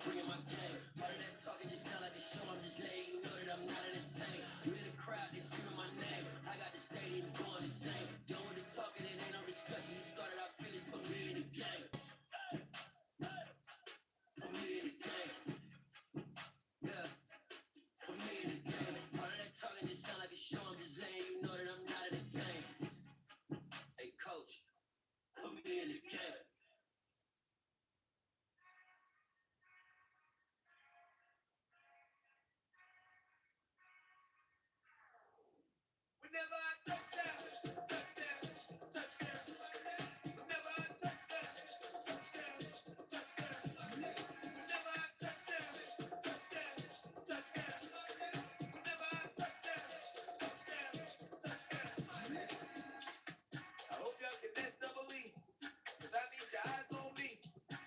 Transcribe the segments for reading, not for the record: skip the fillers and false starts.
bringing my game. All of that talking just sound like a show. I'm just letting you know that I'm not entertained. You in the crowd, they screaming my name. I got the stadium going insane. Done with the talking, it ain't no discussion. You started, I finished, put me in the game. Put me in the game. Yeah. Put me in the game. All of that talking just sound like a show. I'm just letting you know that I'm not entertained. Hey, coach, put me in the game. Whenever I touchdown, touchdown, touchdown. Whenever I touchdown, touchdown, touchdown. Whenever I touchdown, touchdown, touchdown. Whenever I touchdown, touchdown, touchdown. I hope y'all can nest double E, 'cause I need your eyes on me.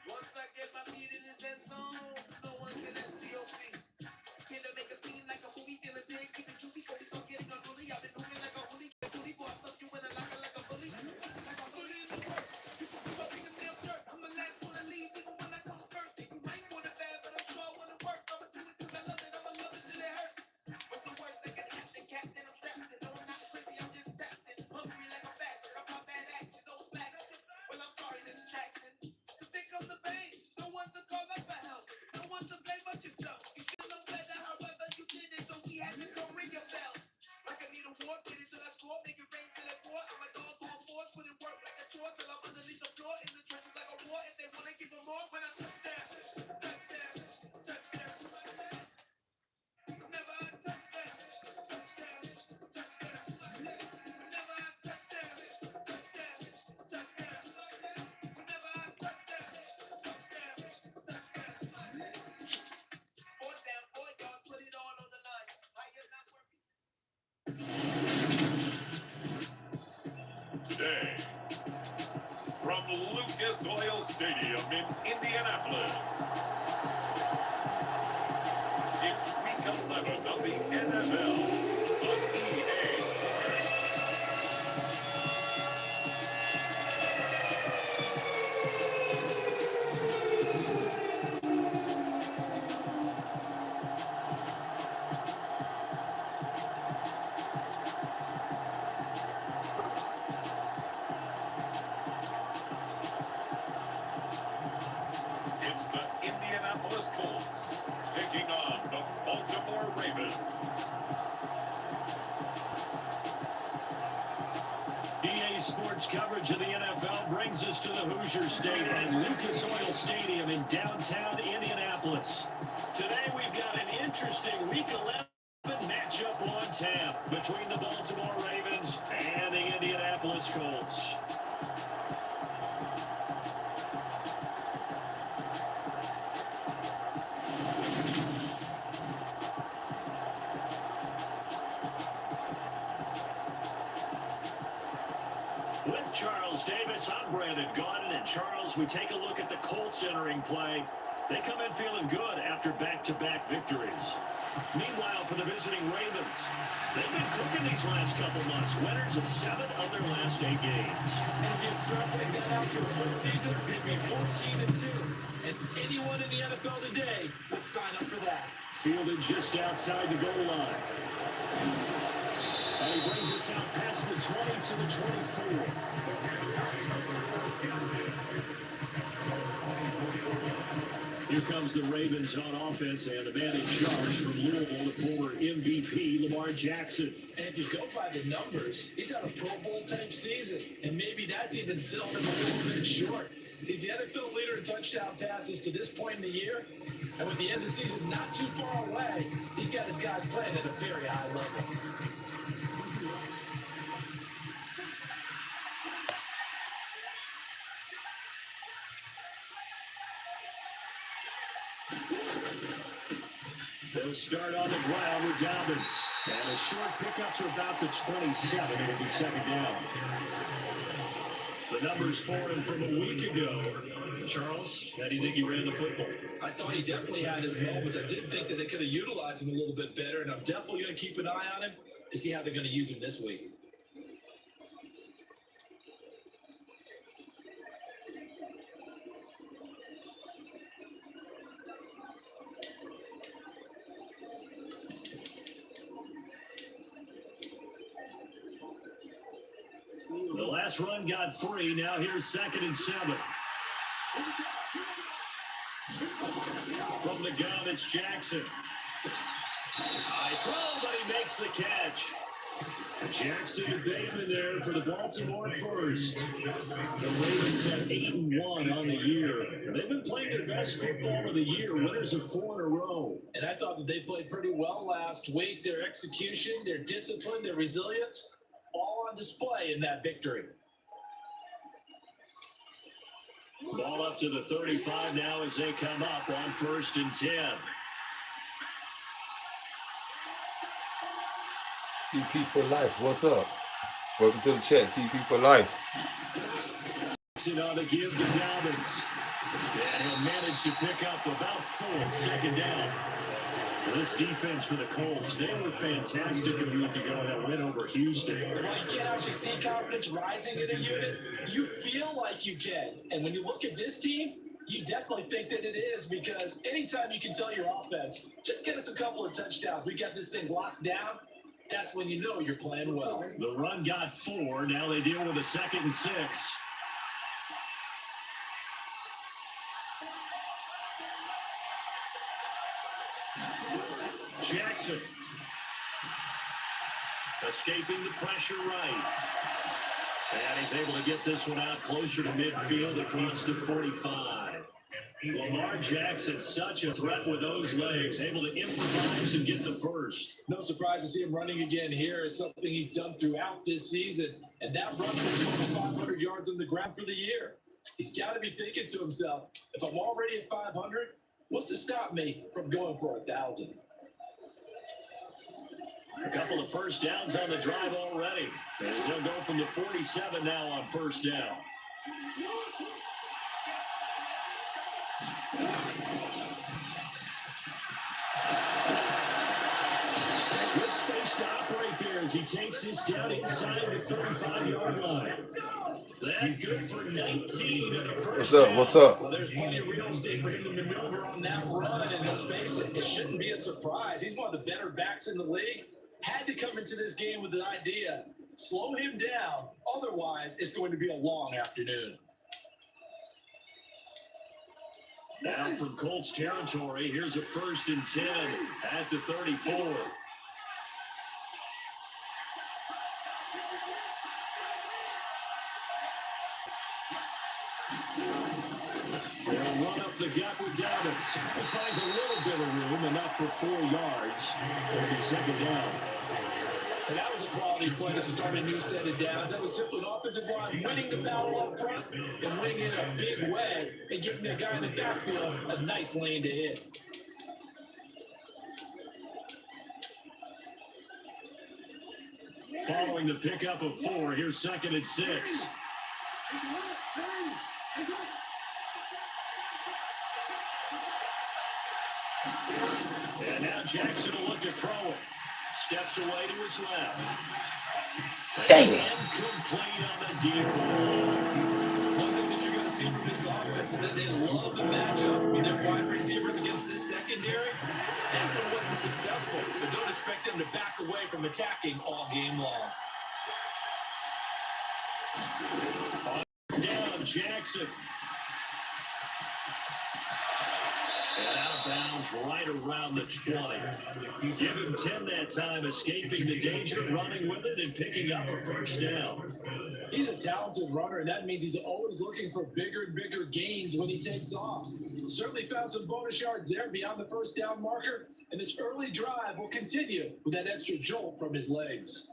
Once I get my feet in this end zone, no one can STOP. Can I make a scene like a movie? Feel it big, keep it juicy, before we start getting unruly. I've been hooping like a hoodie, boy, I stuff you in a locker like a bully. Like a bully in the work. You can see my fingernail dirt. I'm the last one to leave, even when I come first. You might want it bad, but I'm sure I want it work. I'ma do it 'cause I love it. I'ma love it till it hurts. What's the worst that can happen? Captain, I'm strapped in. No, I'm not crazy, I'm just tapped in. Hungry like a bastard. I'm not bad action, no slack. Well, I'm sorry, Miss Jackson. 'Cause here comes the pain. No one to call up for help. No one to blame but yourself. You should know better, however you did it, so we had to go ring your bell. Like I need a war, get it till I score, make it rain till it pour. I'm a dog on force, put it work like a chore till I'm underneath the floor, in the trenches like a war. If they wanna give them more, when I touchdown, touchdown, touchdown. Whenever I touchdown, touchdown, touchdown. Whenever I touchdown, touchdown, touchdown. Whenever I touchdown, touchdown, touchdown. Fourth down, 4 yards, put it all on the line. I am not working. Today, from Lucas Oil Stadium in Indianapolis, it's week 11 of the NFL on EA Sports. It's the Indianapolis Colts taking on the Baltimore Ravens. EA Sports coverage of the NFL brings us to the Hoosier State at Lucas Oil Stadium in downtown Indianapolis. Today we've got an interesting Week 11 matchup on tap between the Baltimore Ravens and the Indianapolis Colts. With Charles Davis, I'm Brandon Gunna, and Charles, we take a look at the Colts entering play. They come in feeling good after back-to-back victories. Meanwhile, for the visiting Ravens, they've been cooking these last couple months. Winners of 7 of their last 8 games. And if you extrapolate that out to a full season, it'd be 14-2. And anyone in the NFL today would sign up for that. Fielded just outside the goal line. And he brings us out past the 20 to the 24. Here comes the Ravens on offense, and the man in charge from Louisville, the former MVP, Lamar Jackson. And if you go by the numbers, he's had a Pro Bowl type season. And maybe that's even selling him a little bit short. He's the NFL leader in touchdown passes to this point in the year. And with the end of the season not too far away, he's got his guys playing at a very high level. They'll start on the ground with Dobbins. And a short pickup to about the 27. It'll be second down. The numbers for him from a week ago. Charles, how do you think he ran the football? I thought he definitely had his moments. I did think that they could have utilized him a little bit better, and I'm definitely going to keep an eye on him to see how they're going to use him this week. last run got 3. Now here's 2nd and 7. From the gun, it's Jackson. High throw, but he makes the catch. Jackson and Bateman there for the Baltimore first. The Ravens at 8-1 on the year. They've been playing their best football of the year, winners of 4 in a row. And I thought that they played pretty well last week. Their execution, their discipline, their resilience, all on display in that victory. Ball up to the 35 now as they come up on 1st and 10. CP for life, what's up? Welcome to the chat, CP for life. On to give to Dobbins. And he'll manage to pick up about 4 on 2nd down. This defense for the Colts, they were fantastic a week ago in that win over Houston. Well, you can't actually see confidence rising in a unit. You feel like you can. And when you look at this team, you definitely think that it is, because anytime you can tell your offense, just get us a couple of touchdowns, we got this thing locked down, that's when you know you're playing well. The run got 4. Now they deal with a 2nd and 6. Jackson. Escaping the pressure right. And he's able to get this one out closer to midfield across the 45. Lamar Jackson, such a threat with those legs, able to improvise and get the first. No surprise to see him running again here. Is something he's done throughout this season. And that run was 500 yards on the ground for the year. He's got to be thinking to himself, if I'm already at 500, what's to stop me from going for 1,000? A couple of first downs on the drive already. As they'll go from the 47 now on 1st down. Good space to operate there as he takes this down inside the 35-yard line. That good for 19 and a first down. What's up? Well, there's plenty of real estate for him to maneuver on that run, and let's face it, it shouldn't be a surprise. He's one of the better backs in the league. Had to come into this game with the idea, slow him down, otherwise it's going to be a long afternoon. Now from Colts territory, here's a 1st and 10 at the 34. They'll run up the gut with Dobbins. He finds a little bit of room, enough for 4 yards. It'll be 2nd down. And that was a quality play to start a new set of downs. That was simply an offensive line winning the battle up front and winning in a big way and giving the guy in the backfield a nice lane to hit. Following the pickup of 4, here's 2nd and 6. And now Jackson will look to throw it. Steps away to his left. Dang it. Incomplete on the deep ball. One thing that you're going to see from this offense is that they love the matchup with their wide receivers against this secondary. That one wasn't successful, but don't expect them to back away from attacking all game long. Down Jackson. And out of bounds right around the 20. Give him 10 that time, escaping the danger, running with it, and picking up a 1st down. He's a talented runner, and that means he's always looking for bigger and bigger gains when he takes off. Certainly found some bonus yards there beyond the 1st down marker, and this early drive will continue with that extra jolt from his legs.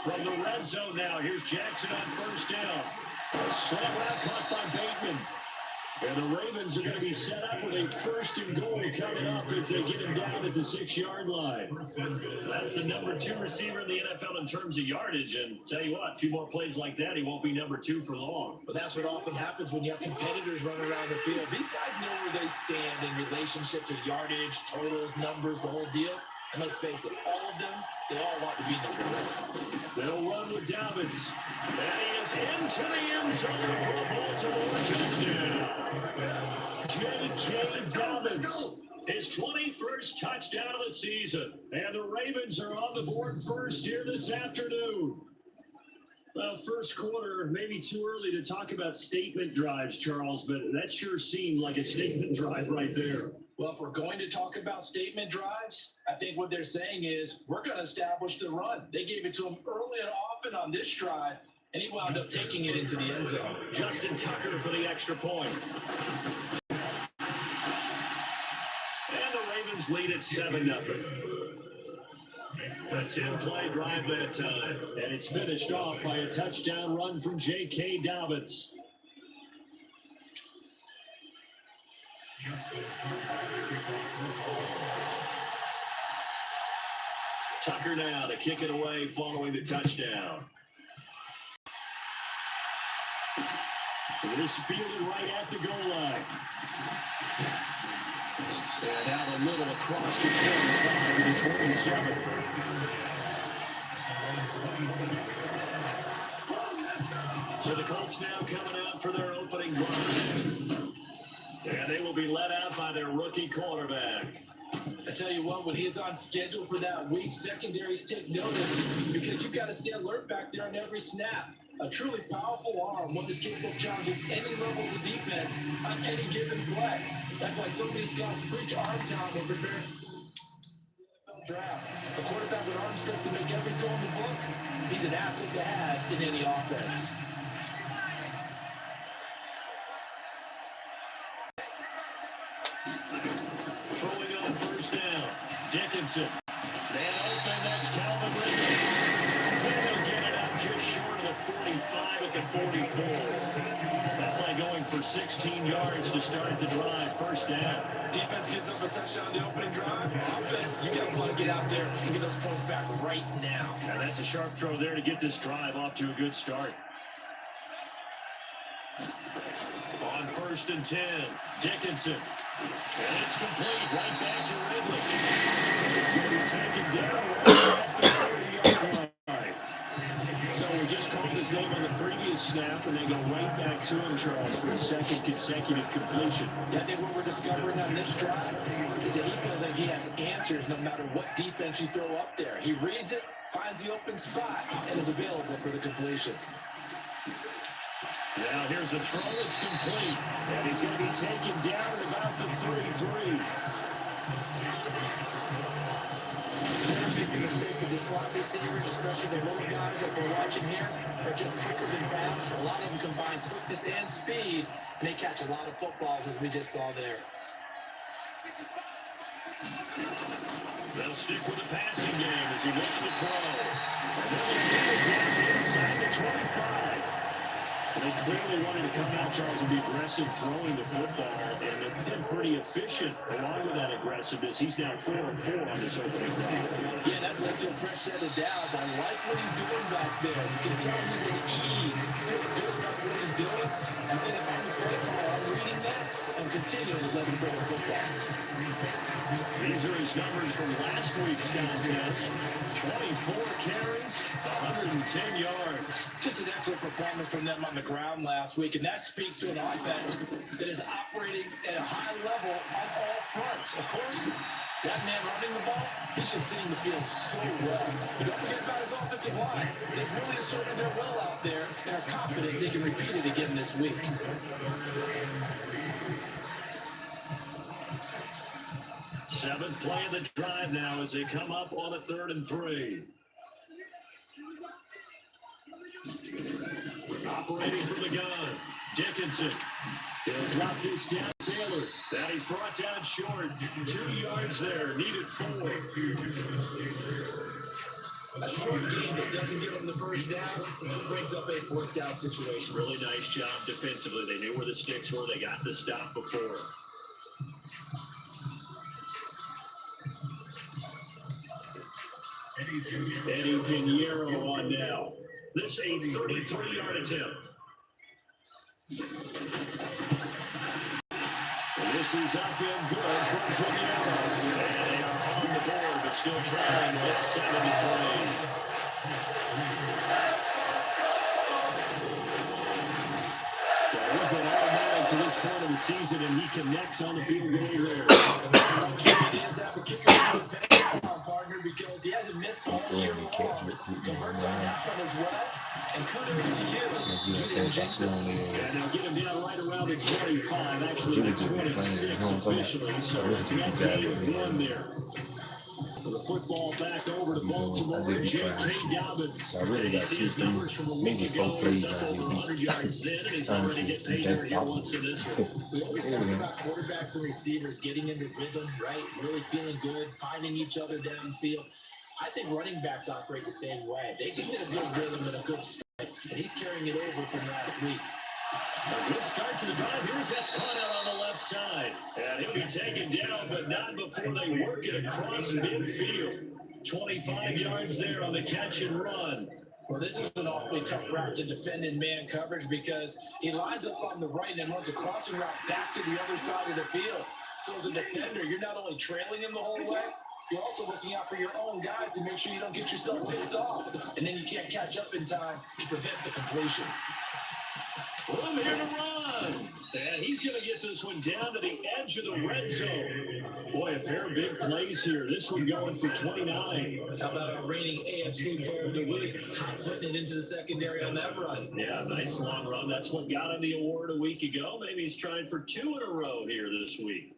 From the red zone now, here's Jackson on 1st down. Slam route caught by Bateman. And the Ravens are going to be set up with a 1st and goal coming up as they get him down at the 6-yard line. That's the number 2 receiver in the NFL in terms of yardage. And tell you what, a few more plays like that, he won't be number 2 for long. But that's what often happens when you have competitors running around the field. These guys know where they stand in relationship to yardage, totals, numbers, the whole deal. And let's face it, all of them, they all want to be number 1. They'll run with Dobbins. And he is into the end zone for a Baltimore touchdown. J.K. Dobbins, his 21st touchdown of the season. And the Ravens are on the board first here this afternoon. Well, first quarter, maybe too early to talk about statement drives, Charles, but that sure seemed like a statement drive right there. Well, if we're going to talk about statement drives, I think what they're saying is we're going to establish the run. They gave it to him early and often on this drive, and he wound up taking it into the end zone. Justin Tucker for the extra point. And the Ravens lead at 7-0. A 10-play drive that time, and it's finished off by a touchdown run from J.K. Dobbins. Tucker now to kick it away following the touchdown. It is fielded right at the goal line. And out a little across the 25 to the 27. So the Colts now coming out for their opening drive. And they will be led out by their rookie quarterback. I tell you what, when he is on schedule for that week, secondaries take notice because you've got to stay alert back there on every snap. A truly powerful arm, one that's capable of challenging any level of the defense on any given play. That's why so many scouts preach arm talent when preparing for the NFL draft. A quarterback with arm strength to make every throw in the book, he's an asset to have in any offense. Throwing on first down. Dickinson. Man open, that's Calvin Ridley. They'll get it up just short of the 45 at the 44. That play going for 16 yards to start the drive. First down. Defense gets up a touchdown on the opening drive. Offense, you got to want to get out there and get those points back right now. And that's a sharp throw there to get this drive off to a good start. On 1st and 10, Dickinson. And it's complete right back to Ridley. It's going to be taken down right at the 30-yard line. So we just called his name on the previous snap, and they go right back to him, Charles, for a second consecutive completion. Yeah, I think what we're discovering on this drive is that he feels like he has answers no matter what defense you throw up there. He reads it, finds the open spot, and is available for the completion. Now here's a throw that's complete, and he's going to be taken down at about the 33. Never make the mistake that the slot receivers, especially the little guys that we're watching here, are just quicker than fast. A lot of them combine quickness and speed, and they catch a lot of footballs, as we just saw there. They'll stick with the passing game as he looks to throw. And they'll get it down inside the 25. They clearly wanted to come out, Charles, and be aggressive throwing the football, and they've been pretty efficient along with that aggressiveness. He's now 4-4 on this opening drive. Yeah, that's led to a fresh set of downs. I like what he's doing back there. You can tell he's at ease. Feels good about what he's doing. And then if I'm the play caller, I'm reading that and continuing to let him throw the football. These are his numbers from last week's contest. 24 carries, 110 yards. Just an excellent performance from them on the ground last week, and that speaks to an offense that is operating at a high level on all fronts. Of course, that man running the ball, he's just seeing the field so well. But don't forget about his offensive line. They've really asserted their will out there and are confident they can repeat it again this week. Seventh play of the drive now as they come up on a 3rd and 3. Operating from the gun, Dickinson. He'll drop this down Taylor. Now he's brought down short. 2 yards there, needed 4. A short game that doesn't give them the first down brings up a fourth down situation. Really nice job defensively. They knew where the sticks were. They got the stop before. Eddie Pinheiro on now. This a 33-yard attempt. This is up and good for Pinheiro. And they are on the board, but still trying with 7-3. So he's been automatic to this point of the season, and he connects on the field goal there. Partner, because he hasn't missed all year long. Converts on that one as well. And kudos to you. You didn't jinx it. And they'll get him down right around the 25, actually the 26 officially. So that gain of one there. The football back over to Baltimore. J.K. Dobbins. And you see his numbers from a week ago. He's up over 100 yards then, and he's already get paid here once in this one. We always talk about quarterbacks and receivers getting into rhythm, right? Really feeling good, finding each other downfield. I think running backs operate the same way. They can get a good rhythm and a good stride, and he's carrying it over from last week. A good start to the drive. Here's that's caught out on the left side. And he'll be taken down, but not before they work it across midfield. 25 yards there on the catch and run. Well, this is an awfully tough route to defend in man coverage because he lines up on the right and runs a crossing route back to the other side of the field. So as a defender, you're not only trailing him the whole way, you're also looking out for your own guys to make sure you don't get yourself picked off. And then you can't catch up in time to prevent the completion. Room here to run. And he's going to get this one down to the edge of the red zone. Boy, a pair of big plays here. This one going for 29. How about our reigning AFC player of the week? Hot-footing it into the secondary on that run. Yeah, nice long run. That's what got him the award a week ago. Maybe he's trying for 2 in a row here this week.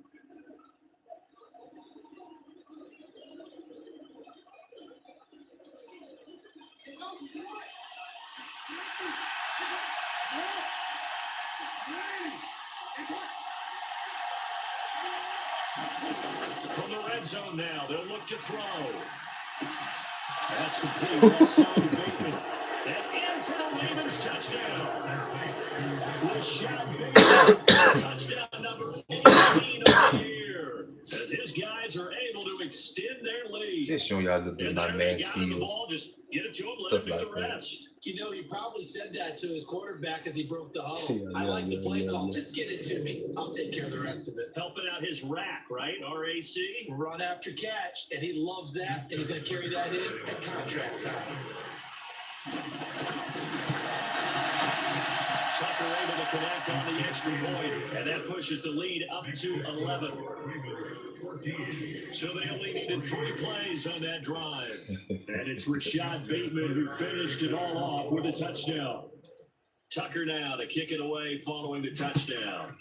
From the red zone now, they'll look to throw. That's complete. Left side to Bateman. And in for the Ravens touchdown. Rashad Bateman, touchdown number 18 of the year. As his guys are able to extend their lead. Just showing y'all a little bit of my man skills. Just get it to him, let Stuff him do like the that. rest. You know, he probably said that to his quarterback as he broke the huddle. I like the play call. Just get it to me. I'll take care of the rest of it. Helping out his rack, right? RAC. Run after catch, and he loves that, and he's going to carry that in at contract time. Tucker able to connect on the extra point, and that pushes the lead up to 11. So they only needed 3 plays on that drive. And it's Rashad Bateman who finished it all off with a touchdown. Tucker now to kick it away following the touchdown.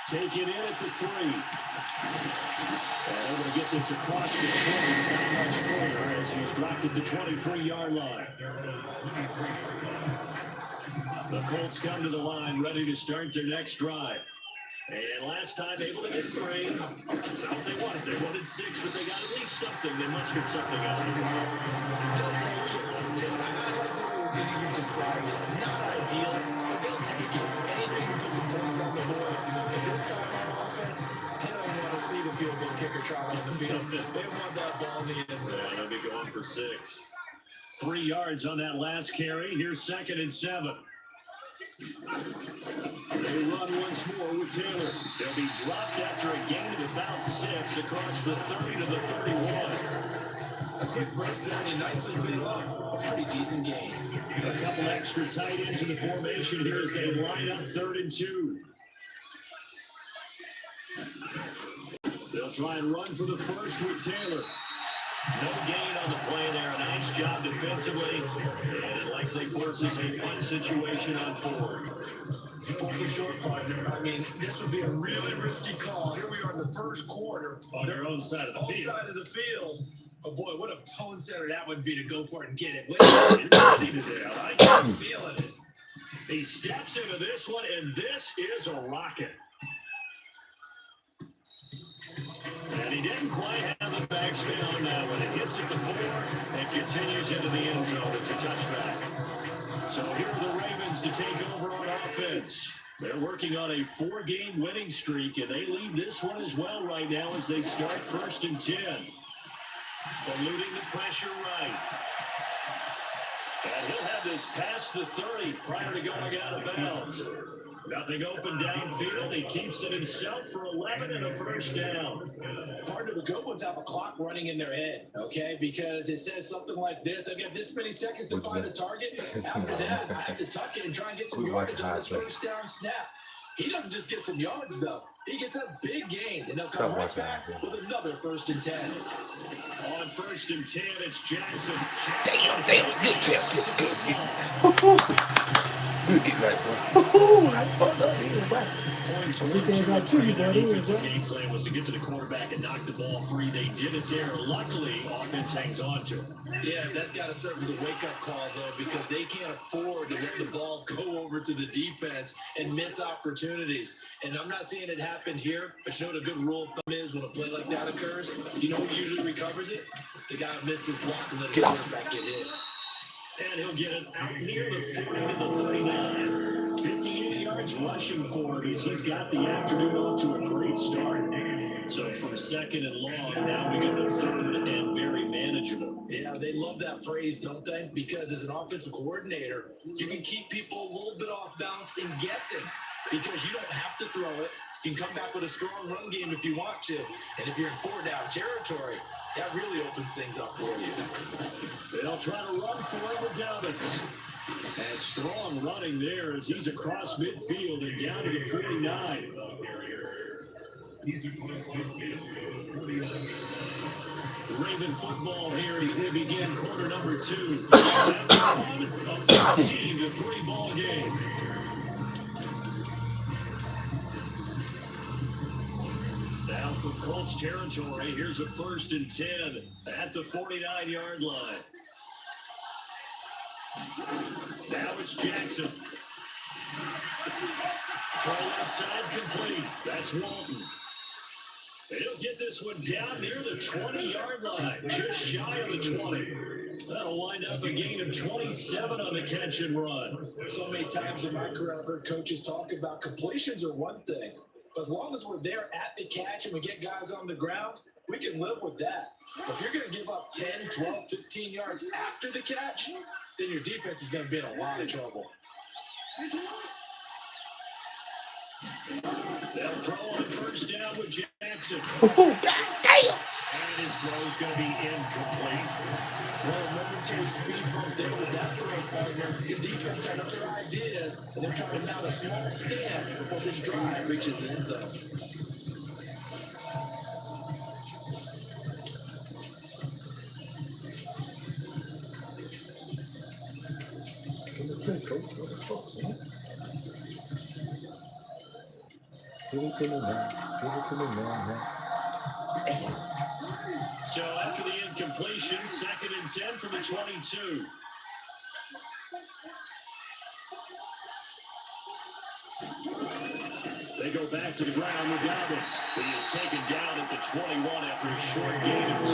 Take it in at the 3. And able to get this across the 20, not much further as he's dropped it to 23-yard line. The Colts come to the line ready to start their next drive. And last time able to get 3. That's how they wanted. They wanted 6, but they got at least something. They mustered something out of it. They'll take it. Just, I like the way you described it. Not ideal, but they'll take it. Anything to put some points on the board. But this time on offense, they don't want to see the field goal kicker trot on the field. They want that ball in the end zone. Yeah, they'll be going for 6. 3 yards on that last carry. Here's 2nd and 7. They run once more with Taylor. They'll be dropped after a gain of about 6 across the 30 to the 31. A quick burst there, and he nicely bit off a pretty decent gain. A couple extra tight ends in the formation here as they line up 3rd and 2. They'll try and run for the first with Taylor. No gain on the play there. A nice job defensively. And it likely forces a punt situation on 4th. Fourth and short, partner. I mean, this would be a really risky call. Here we are in the first quarter. On their own side of the field. Side of the field. But boy, what a tone setter that would be to go for it and get it. I'm feeling it. He steps into this one, and this is a rocket. And he didn't quite have the backspin on that one. It hits at the 4 and continues into the end zone. It's a touchback. So here are the Ravens to take over on offense. They're working on a 4-game winning streak, and they lead this one as well right now as they start 1st and 10. Eluding the pressure right. And he'll have this past the 30 prior to going out of bounds. Nothing open downfield. He keeps it himself for 11 and a first down. Part of the good ones have a clock running in their head, okay? Because it says something like this. I've got this many seconds to find a target. After that, I have to tuck it and try and get some yards on this first down snap. He doesn't just get some yards, though. He gets a big gain, and they'll come right back with another 1st and 10. On 1st and 10, it's Jackson. Damn, good tip. Good get right, bro. I fucked up here, bro. Points I'm saying that to you, bro. Defensive game plan was to get to the quarterback and knock the ball free. They did it there. Luckily, offense hangs on to it. Yeah, that's got to serve as a wake-up call, though, because they can't afford to let the ball go over to the defense and miss opportunities. And I'm not saying it happened here, but you know what a good rule of thumb is when a play like that occurs? You know who usually recovers it? The guy who missed his block and let his quarterback get hit. And he'll get it out near the 40 to the 39. 58 yards rushing for him. He's got the afternoon off to a great start. So from 2nd and long, now we go to 3rd and very manageable. Yeah, they love that phrase, don't they? Because as an offensive coordinator, you can keep people a little bit off balance and guessing because you don't have to throw it. You can come back with a strong run game if you want to. And if you're in 4-down territory, that really opens things up for you. They'll try to run for him with Dobbins. And strong running there as he's across midfield and down to the 49. Raven football here as we begin quarter number 2. After one, a 14-3 ball game. Now from Colts territory, here's a 1st and 10 at the 49-yard line. Now it's Jackson. Throw left side complete. That's Walton. He'll get this one down near the 20-yard line, just shy of the 20. That'll wind up a gain of 27 on the catch and run. So many times in my career, I've heard coaches talk about completions are one thing. But as long as we're there at the catch and we get guys on the ground, we can live with that. But if you're going to give up 10, 12, 15 yards after the catch, then your defense is going to be in a lot of trouble. They'll throw on 1st down with Jackson. Oh, God damn. And his throw's going to be incomplete. Well, a momentary speed bump there with that throw partner. The defense had other ideas, and they're trying to mount a small stand before this drive reaches the end zone. Give it to me now. Give it to me now. So after the incompletion, 2nd and 10 from the 22. They go back to the ground with Dobbins. He is taken down at the 21 after a short gain of 2.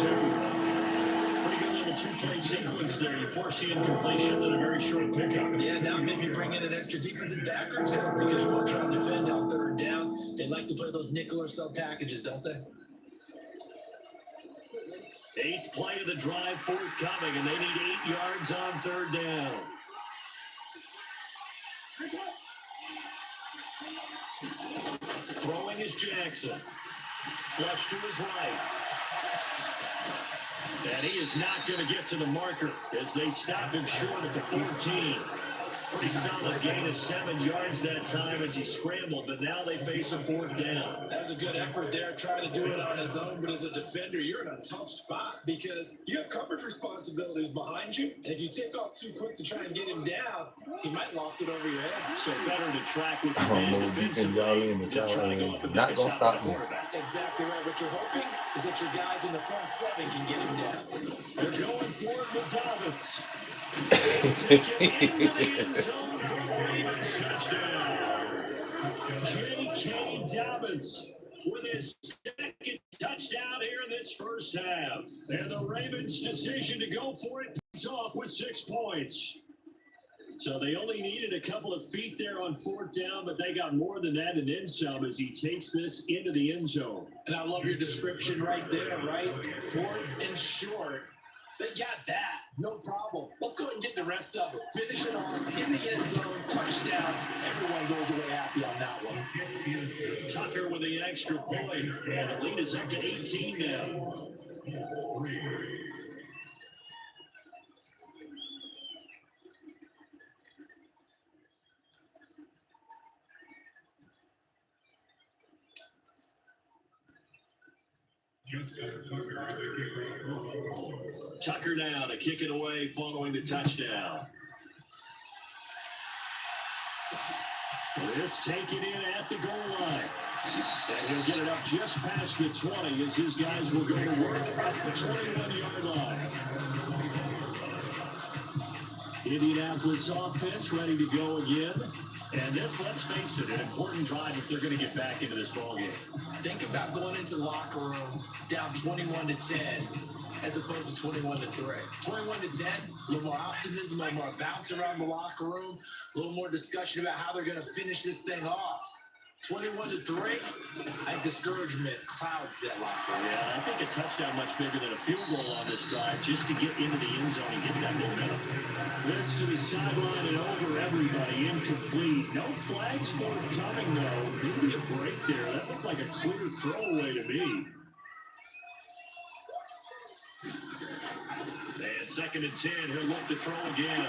Pretty good little 2-play sequence there. You force the incompletion, then a very short pickup. Yeah, now maybe bring in an extra defensive back or two because you want to try and defend on 3rd down. They like to play those nickel or sub packages, don't they? 8th play of the drive forthcoming, and they need 8 yards on 3rd down. Throwing is Jackson. Flush to his right. And he is not going to get to the marker as they stop him short at the 14. Pretty solid gain of 7 yards that time as he scrambled, but now they face a 4th down. That was a good effort there, trying to do it on his own, but as a defender, you're in a tough spot because you have coverage responsibilities behind you, and if you take off too quick to try and get him down, he might loft it over your head. So better to track with the I don't man know if you can defensively y'all in, but than try to go y'all up and not make a gonna stop stop me. quarterback. Exactly right. What you're hoping is that your guys in the front 7 can get him down. They're going for it with Dobbins. Take it into the end zone for a Ravens touchdown. J.K. Dobbins with his 2nd Touchdown here in this first half. And the Ravens' decision to go for it pays off with 6 points. So they only needed a couple of feet there on 4th down, but they got more than that and then some as he takes this into the end zone. And I love your description right there, right? 4th and short. They got that. No problem. Let's go ahead and get the rest of it. Finish it off in the end zone. Touchdown. Everyone goes away happy on that one. Tucker with the extra point. And the lead is up to 18 now. Tucker now to kick it away following the touchdown. This taken in at the goal line. And he'll get it up just past the 20 as his guys will go to work at the 21-yard line. Indianapolis offense ready to go again. And this, let's face it, an important drive if they're going to get back into this ballgame. Think about going into the locker room down 21-10 as opposed to 21-3. 21-10, a little more optimism, a little more bounce around the locker room, a little more discussion about how they're going to finish this thing off. 21-3, I think discouragement clouds that locker room. Yeah, I think a touchdown much bigger than a field goal on this drive just to get into the end zone and get that momentum. This to the sideline and over everybody, incomplete. No flags forthcoming, though. Maybe a break there. That looked like a clear throwaway to me. And 2nd and 10, he'll look to throw again.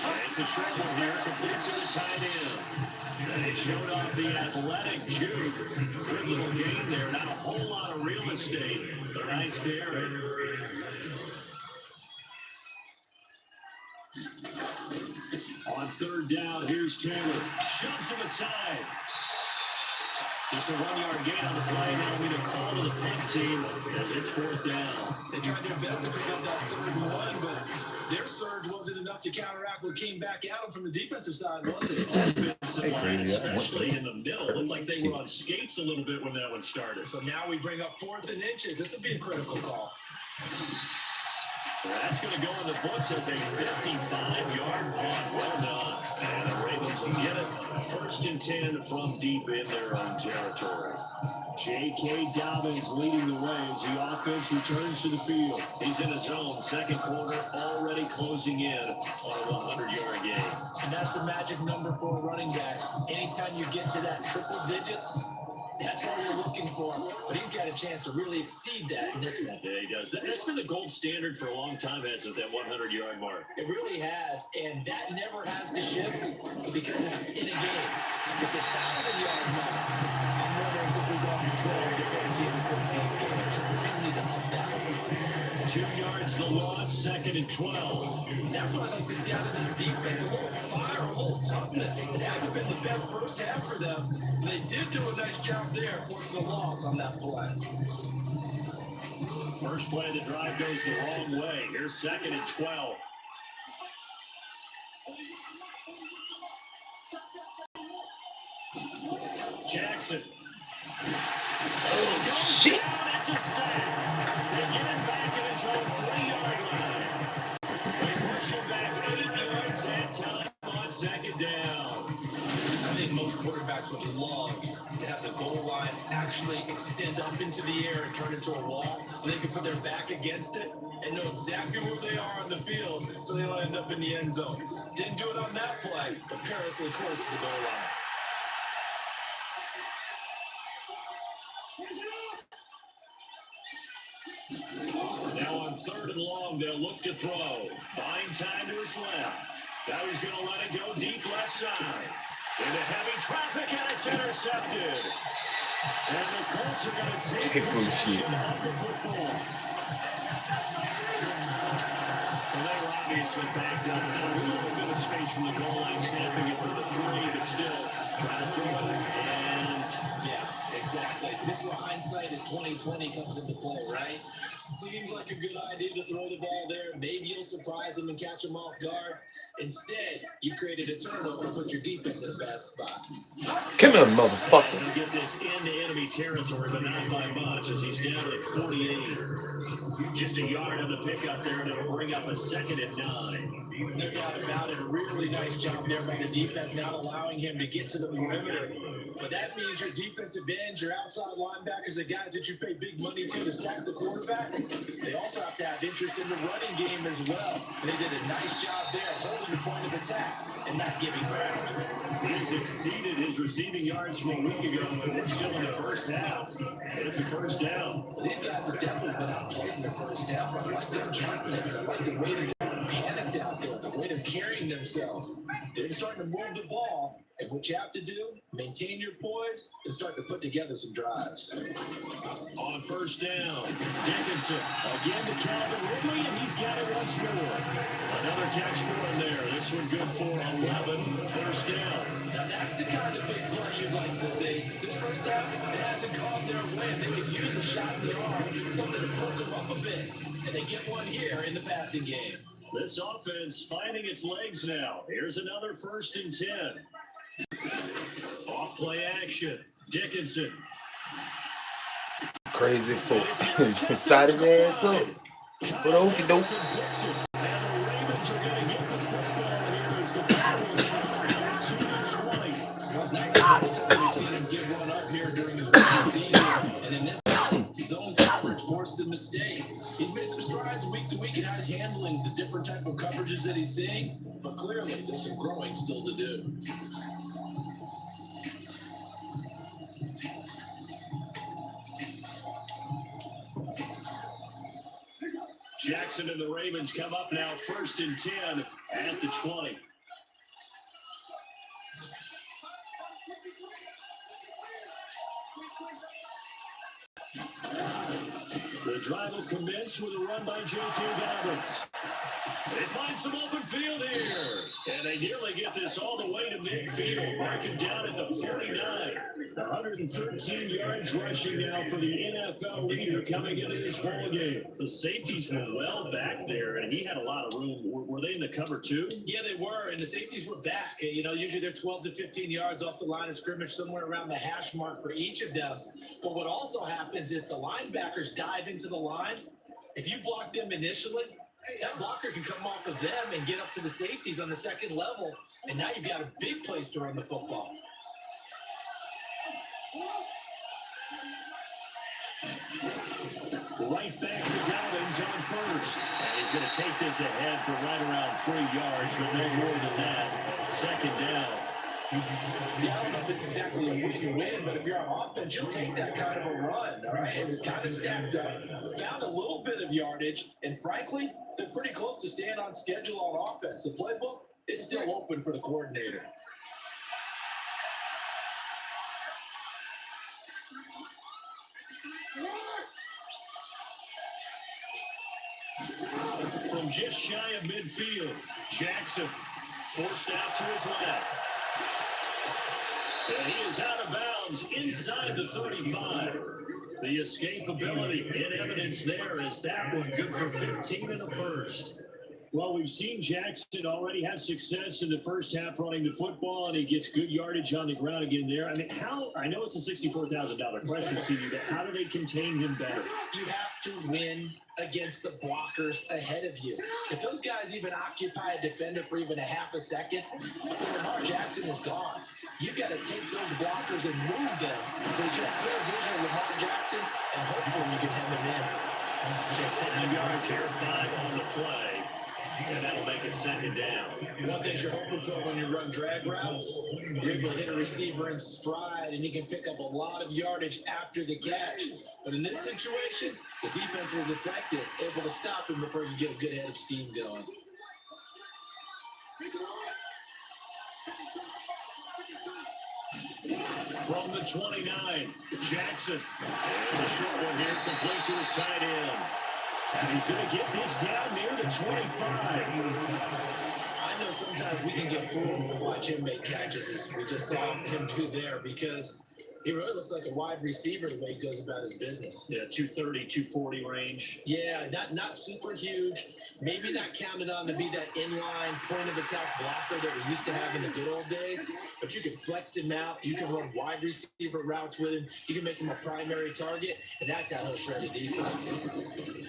And it's a short one here, complete to the tight end. And he showed off the athletic juke. Good little gain there, not a whole lot of real estate. A nice carry. On 3rd down, here's Taylor. Shoves him aside. Just a 1-yard gain on the play. Now we need a call to the punt team as it's 4th down. They tried their best to pick up that 3rd and 1, but their surge wasn't enough to counteract what came back at them from the defensive side, was it? Offensive line, especially in the middle. Looked like they were on skates a little bit when that one started. So now we bring up 4th and inches. This would be a critical call. That's going to go in the books as a 55-yard punt. Well done. And the Ravens will get it. 1st and 10 from deep in their own territory. J.K. Dobbins leading the way as the offense returns to the field. He's in his zone. 2nd quarter already closing in on a 100-yard game. And that's the magic number for a running back. Anytime you get to that triple digits, that's all you're looking for. But he's got a chance to really exceed that in this one. Yeah, he does. That's been the gold standard for a long time, hasn't it, that 100-yard mark? It really has, and that never has to shift because it's in a game. It's a 1,000-yard mark. I'm wondering since we've gone from 12 to 14 to 16 games, maybe we need to up that one. 2 yards the loss, 2nd and 12. And that's what I like to see out of this defense, a little fire, a little toughness. It hasn't been the best first half for them. They did do a nice job there, forcing a loss on that play. First play of the drive goes the wrong way. Here's 2nd and 12. Jackson. Oh, shit. That's a sack. They get him back at his own 3-yard line. They push him back 8 yards at time on 2nd down. I think most quarterbacks would love to have the goal line actually extend up into the air and turn into a wall. They can put their back against it and know exactly where they are on the field so they don't end up in the end zone. Didn't do it on that play, but perilously close to the goal line. Now on 3rd and long, they'll look to throw. Buying time to his left. Now he's going to let it go deep left side. Into heavy traffic, and it's intercepted. And the Colts are going to take possession of the football. Well, they were obviously backed up. A little bit of space from the goal line, snapping it for the 3, but still Trying to throw it, and Yeah, exactly. This is where hindsight is 20/20 comes into play, right? Seems like a good idea to throw the ball there. Maybe you'll surprise him and catch him off guard. Instead, you created a turnover and put your defense in a bad spot. Come here, motherfucker. he'll get this into enemy territory, but not by much as he's down at 48. Just a yard on the pickup there, and it'll bring up a 2nd and 9. No doubt about it. A really nice job there by the defense, not allowing him to get to the perimeter. But that means your defensive ends, your outside linebackers, the guys that you pay big money to sack the quarterback, they also have to have interest in the running game as well. And they did a nice job there, holding the point of attack and not giving ground. He's exceeded his receiving yards from a week ago, but we're still in the first half. It's a first down. Well, these guys have definitely been outplayed in the first half. I like their countenance. I like the way that they're panicked out there, the way they're carrying themselves. They're starting to move the ball. And what you have to do, maintain your poise and start to put together some drives. On first down, Dickinson again to Calvin Ridley, and he's got it once more. Another catch for him there. This one good for 11. First down. Now that's the kind of big play you'd like to see. This first half, it hasn't gone their way, and they could use a shot in the arm, something to perk them up a bit. And they get one here in the passing game. This offense finding its legs now. Here's another 1st and 10. Off play action. Dickinson. Crazy folk. Side his ass up. But okie doke. And the Ravens are going to get the football here as the ball will come around to the 20. Well, it's not the first time we've seen him give one up here during his rookie season. And in this case, zone coverage forced the mistake. He's made some strides week to week in how he's handling the different type of coverages that he's seeing. But clearly, there's some growing still to do. Jackson and the Ravens come up now 1st and 10 at the 20. The drive will commence with a run by J.K. Dobbins. They find some open field here, and they nearly get this all the way to midfield, marking down at the 49. 113 yards rushing now for the NFL leader coming into this ball game. The safeties were well back there, and he had a lot of room. Were they in the cover too? Yeah, they were, and the safeties were back. You know, usually they're 12 to 15 yards off the line of scrimmage, somewhere around the hash mark for each of them. But what also happens if the linebackers dive into the line, if you block them initially, that blocker can come off of them and get up to the safeties on the second level, and now you've got a big place to run the football. Right back to Dobbins on first. And he's going to take this ahead for right around 3 yards, but no more than that. 2nd down. Yeah, I don't know if it's exactly a win-win, but if you're on offense, you'll take that kind of a run, all right? It was kind of stacked up, found a little bit of yardage, and frankly, they're pretty close to staying on schedule on offense. The playbook is still open for the coordinator. From just shy of midfield, Jackson forced out to his left. And he is out of bounds inside the 35. The escapability in evidence there is that one good for 15 in the first. Well, we've seen Jackson already have success in the first half running the football, and he gets good yardage on the ground again there. I mean, I know it's a $64,000 question, CD, but how do they contain him better? You have to win against the blockers ahead of you. If those guys even occupy a defender for even a half a second, Lamar Jackson is gone. You've got to take those blockers and move them so that you have clear vision of Lamar Jackson, and hopefully you can hem him in. So 5 yards here, 5 on the play. And that'll make it 2nd down. One thing you're hoping for when you run drag routes, you're able to hit a receiver in stride, and he can pick up a lot of yardage after the catch. But in this situation, the defense was effective, able to stop him before you get a good head of steam going. From the 29, Jackson. There's a short one here, complete to his tight end. And he's going to get this down near the 25. I know sometimes we can get fooled when we watch him make catches, as we just saw him do there, because he really looks like a wide receiver the way he goes about his business. Yeah, 230, 240 range. Yeah, not super huge. Maybe not counted on to be that inline point of attack blocker that we used to have in the good old days. But you can flex him out. You can run wide receiver routes with him. You can make him a primary target, and that's how he'll shred the defense.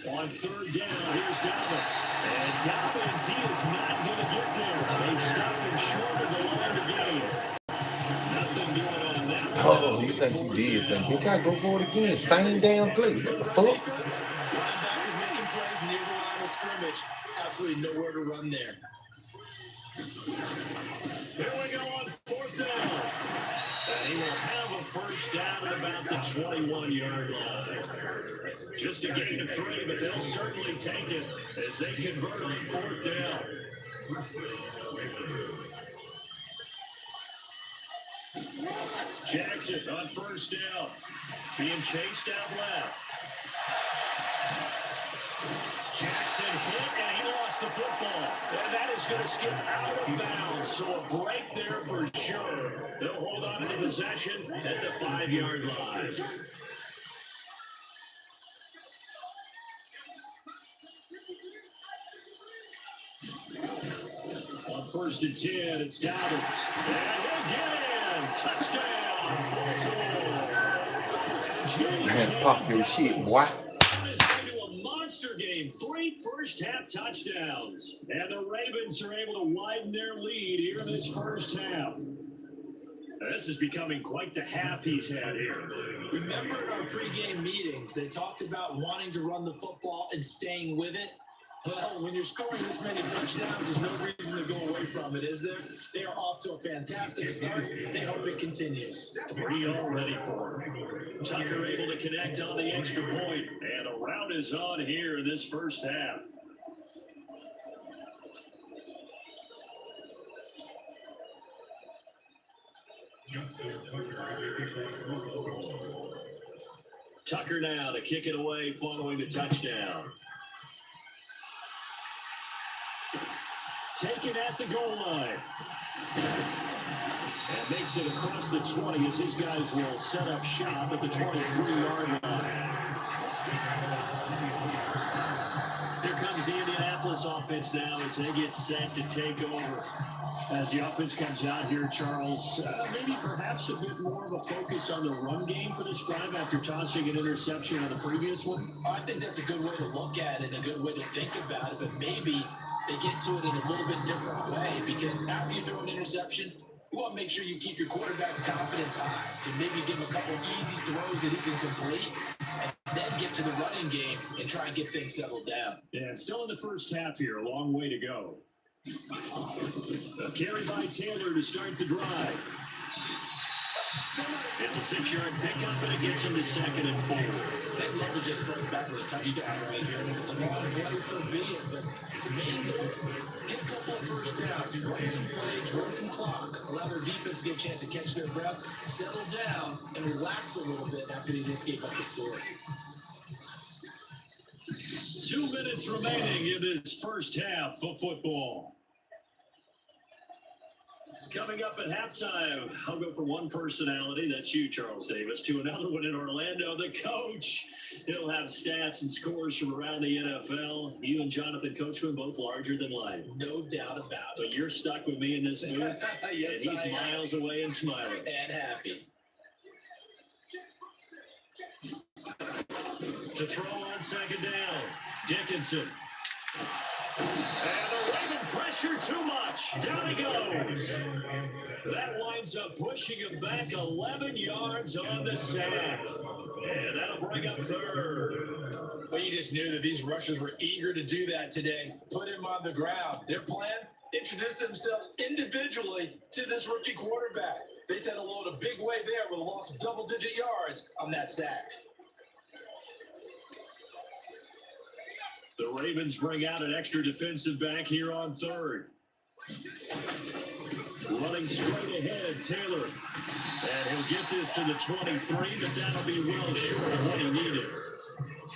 On third down, here's Dobbins. And Dobbins, he is not going to get there. They stop him short of the line to gain. Nothing doing on that. Oh, you think you did something? Bitch, I go for it again. Same damn play. What the fuck? Linebackers making plays near the line of scrimmage. Absolutely nowhere to run there. Here we go on fourth down. And he will have a first down at about the 21-yard line. Just a gain of 3, but they'll certainly take it as they convert on fourth down. Jackson on first down, being chased out left. Jackson hit, and he lost the football. And that is going to skip out of bounds, so a break there for sure. They'll hold on to the possession at the 5-yard line. On first and 10, it's Dobbins. And he'll get in. Touchdown, Baltimore. Man, pop your shit, boy. This into a monster game. 3 first-half touchdowns. And the Ravens are able to widen their lead here in this first half. This is becoming quite the half he's had here. Remember in our pregame meetings, they talked about wanting to run the football and staying with it? Well, when you're scoring this many touchdowns, there's no reason to go away from it, is there? They are off to a fantastic start. They hope it continues. 3 already for him. Tucker able to connect on the extra point, and a rout is on here in this first half. Tucker now to kick it away following the touchdown. Taken at the goal line. And makes it across the 20 as his guys will set up shop at the 23-yard line. Here comes the Indianapolis offense now as they get set to take over. As the offense comes out here, Charles, maybe perhaps a bit more of a focus on the run game for this drive after tossing an interception on the previous one? I think that's a good way to look at it, a good way to think about it, but maybe they get to it in a little bit different way, because after you throw an interception, you want to make sure you keep your quarterback's confidence high. So maybe give him a couple easy throws that he can complete, and then get to the running game and try and get things settled down. Yeah, still in the first half here, a long way to go. A carry by Taylor to start the drive. It's a 6-yard pickup, and it gets him to 2nd and 4. They'd love to just strike back with a touchdown right here. And if it's a long play, so be it. But the main goal, get a couple of first downs, run some plays, run some clock, allow their defense to get a chance to catch their breath, settle down, and relax a little bit after they just gave up the score. 2 minutes remaining in this first half of football. Coming up at halftime, I'll go from one personality, that's you, Charles Davis, to another one in Orlando, the coach. He'll have stats and scores from around the NFL. You and Jonathan Coachman, both larger than life. No doubt about it. But you're stuck with me in this booth, Yes, and he's miles away and smiling. And happy. To throw on 2nd down, Dickinson. And the Raven pressure too much. Down he goes. That winds up pushing him back 11 yards on the sack. And that'll bring up 3rd. Well, you just knew that these rushers were eager to do that today. Put him on the ground. Their plan? Introduce themselves individually to this rookie quarterback. They said hello in a big way there with a loss of double-digit yards on that sack. The Ravens bring out an extra defensive back here on 3rd. Running straight ahead, Taylor. And he'll get this to the 23, but that'll be well short of what he needed.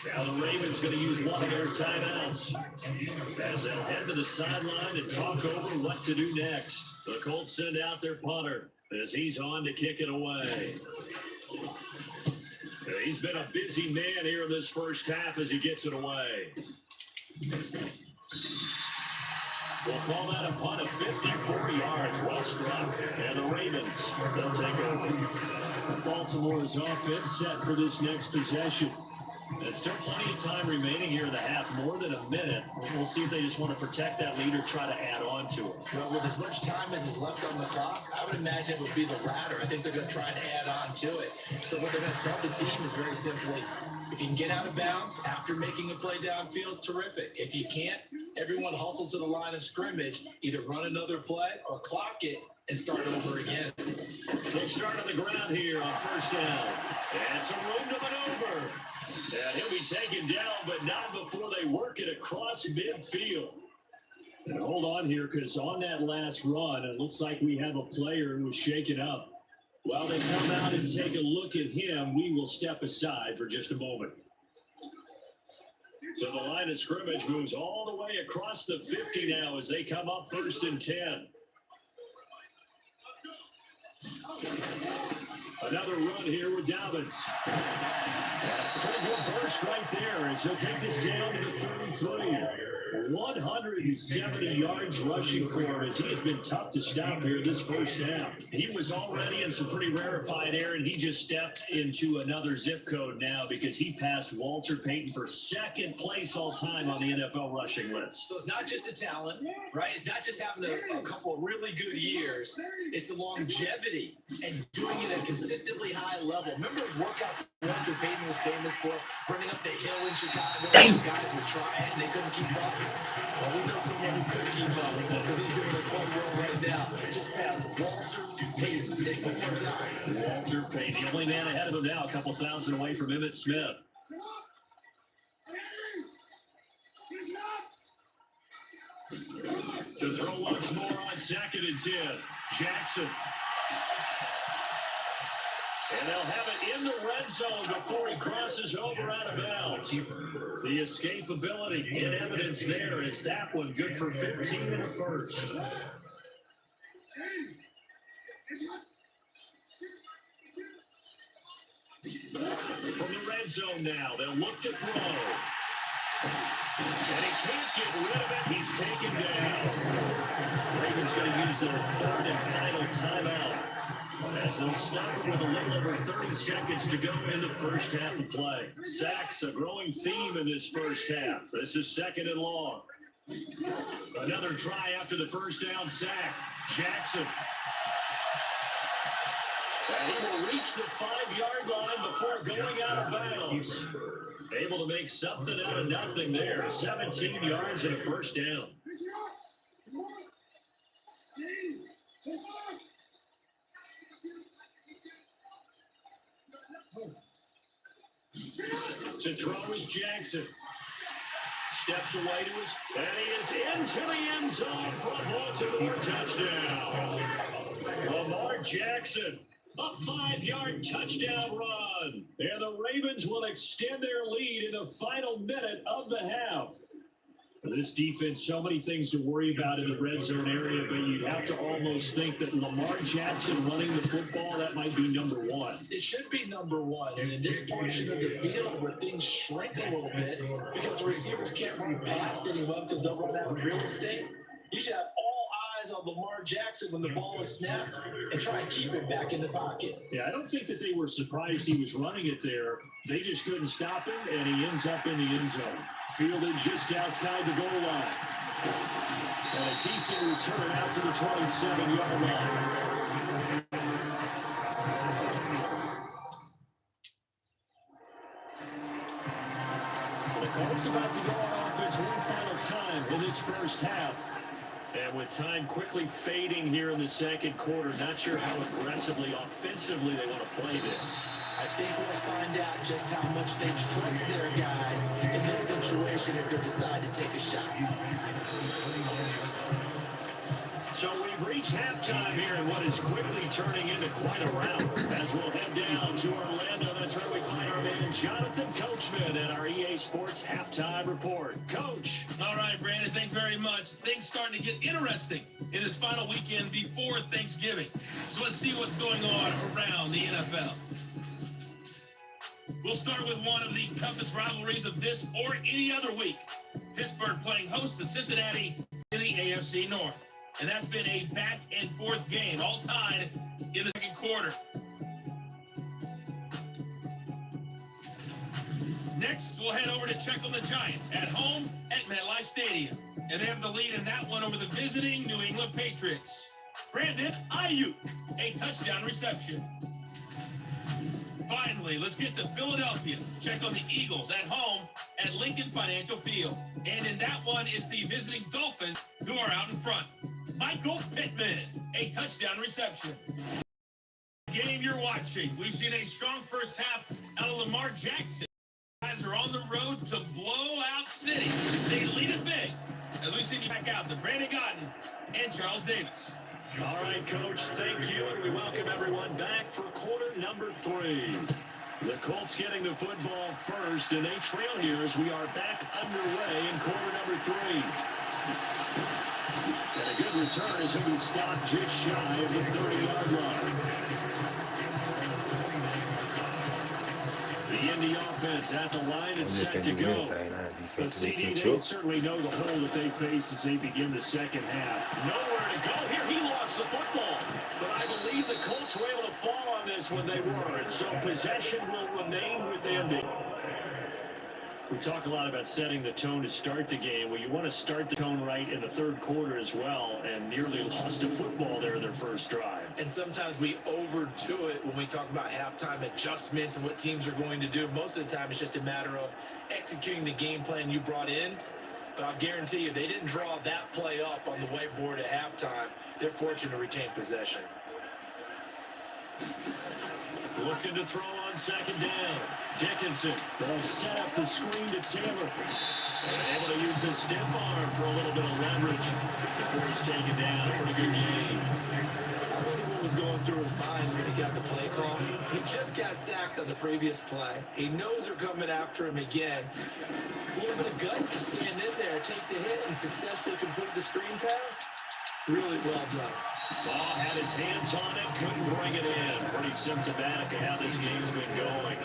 Now the Ravens going to use one of their timeouts as they'll head to the sideline and talk over what to do next. The Colts send out their punter as he's on to kick it away. He's been a busy man here in this first half as he gets it away. We'll call that a punt of 54 yards. Well struck. And the Ravens, they'll take over. Baltimore's offense set for this next possession. There's still plenty of time remaining here in the half, more than a minute. We'll see if they just want to protect that lead or try to add on to it. Well, with as much time as is left on the clock, I would imagine it would be the latter. I think they're going to try and add on to it. So what they're going to tell the team is very simply, if you can get out of bounds after making a play downfield, terrific. If you can't, everyone hustle to the line of scrimmage, either run another play or clock it and start over again. They'll start on the ground here on first down. And some room to maneuver. And he'll be taken down, but not before they work it across midfield. And hold on here, because on that last run, it looks like we have a player who was shaken up. While they come out and take a look at him, we will step aside for just a moment. So the line of scrimmage moves all the way across the 50 now as they come up first and 10. Another run here with Dobbins. Pretty good burst right there as he'll take this down to the 33. 170 yards rushing for him as he has been tough to stop here this first half. He was already in some pretty rarefied air, and he just stepped into another zip code now because he passed Walter Payton for second place all time on the NFL rushing list. So it's not just the talent, right? It's not just having a couple of really good years. It's the longevity and doing it at a consistently high level. Remember those workouts Walter Payton was famous for, running up the hill in Chicago? Guys would try it and they couldn't keep up. Well, we know someone who could keep up because he's doing it quite well right now. Just past Walter Payton. Say it one more time. Walter Payton, the only man ahead of him now, a couple thousand away from Emmitt Smith. To throw once more on second and 10. Jackson. And they'll have it in the red zone before he crosses over out of bounds. The escapability in evidence there is that one good for 15 and a first. From the red zone now, they'll look to throw. And he can't get rid of it. He's taken down. Ravens going to use their third and final timeout as they'll stop it with a little over 30 seconds to go in the first half of play. Sacks, a growing theme in this first half. This is second and long. Another try after the first down sack. Jackson. And he will reach the 5-yard line before going out of bounds. Able to make something out of nothing there. 17 yards and a first down. To throw is Jackson. Steps away to his, and he is into the end zone for a Baltimore touchdown. Lamar Jackson, a 5-yard touchdown run. And the Ravens will extend their lead in the final minute of the half. For this defense, so many things to worry about in the red zone area, but you'd have to almost think that Lamar Jackson running the football, that might be number one. It should be number one. And in this portion of the field where things shrink a little bit because the receivers can't run past anyone because they'll run out of real estate, you should have all eyes on Lamar Jackson when the ball is snapped and try and keep it back in the pocket. Yeah, I don't think that they were surprised he was running it there. They just couldn't stop him, and he ends up in the end zone. Fielded just outside the goal line. And a decent return out to the 27-yard line. The Colts about to go on offense one final time in this first half. And with time quickly fading here in the second quarter, not sure how aggressively, offensively they want to play this. I think we'll find out just how much they trust their guys in this situation if they decide to take a shot. So we've reached reached halftime here in what is quickly turning into quite a round. As we'll head down to Orlando, that's where we find our man Jonathan Coachman at our EA Sports Halftime Report. Coach. All right, Brandon, thanks very much. Things starting to get interesting in this final weekend before Thanksgiving. So let's see what's going on around the NFL. We'll start with one of the toughest rivalries of this or any other week. Pittsburgh playing host to Cincinnati in the AFC North. And that's been a back-and-forth game, all tied in the second quarter. Next, we'll head over to check on the Giants at home at MetLife Stadium. And they have the lead in that one over the visiting New England Patriots. Brandon Ayuk, a touchdown reception. Finally, let's get to Philadelphia. Check on the Eagles at home at Lincoln Financial Field. And in that one, it's the visiting Dolphins who are out in front. Michael Pittman, a touchdown reception. Game you're watching. We've seen a strong first half out of Lamar Jackson. Guys are on the road to blowout city. They lead it big. As we send you back out to Brandon Cotton and Charles Davis. All right, Coach, thank you, and we welcome everyone back for quarter number 3. The Colts getting the football first, and they trail here as we are back underway in quarter number 3. And a good return as he was stopped just shy of the 30-yard line. The Indy offense at the line and set to go. The CD, they certainly know the hole that they face as they begin the second half. Nowhere to go here. He lost the football. But I believe the Colts were able to fall on this when they were. And so possession will remain with Indy. We talk a lot about setting the tone to start the game. Well, you want to start the tone right in the third quarter as well, and nearly lost a football there in their first drive. And sometimes we overdo it when we talk about halftime adjustments and what teams are going to do. Most of the time, it's just a matter of executing the game plan you brought in. But I'll guarantee you, they didn't draw that play up on the whiteboard at halftime. They're fortunate to retain possession. Looking to throw on second down. Dickinson will set up the screen to Taylor. And able to use his stiff arm for a little bit of leverage before he's taken down. A pretty good game. I wonder what was going through his mind when he got the play call. He just got sacked on the previous play. He knows they're coming after him again. A little bit of guts to stand in there, take the hit, and successfully complete the screen pass. Really well done. Ball had his hands on it, couldn't bring it in. Pretty symptomatic of how this game's been going.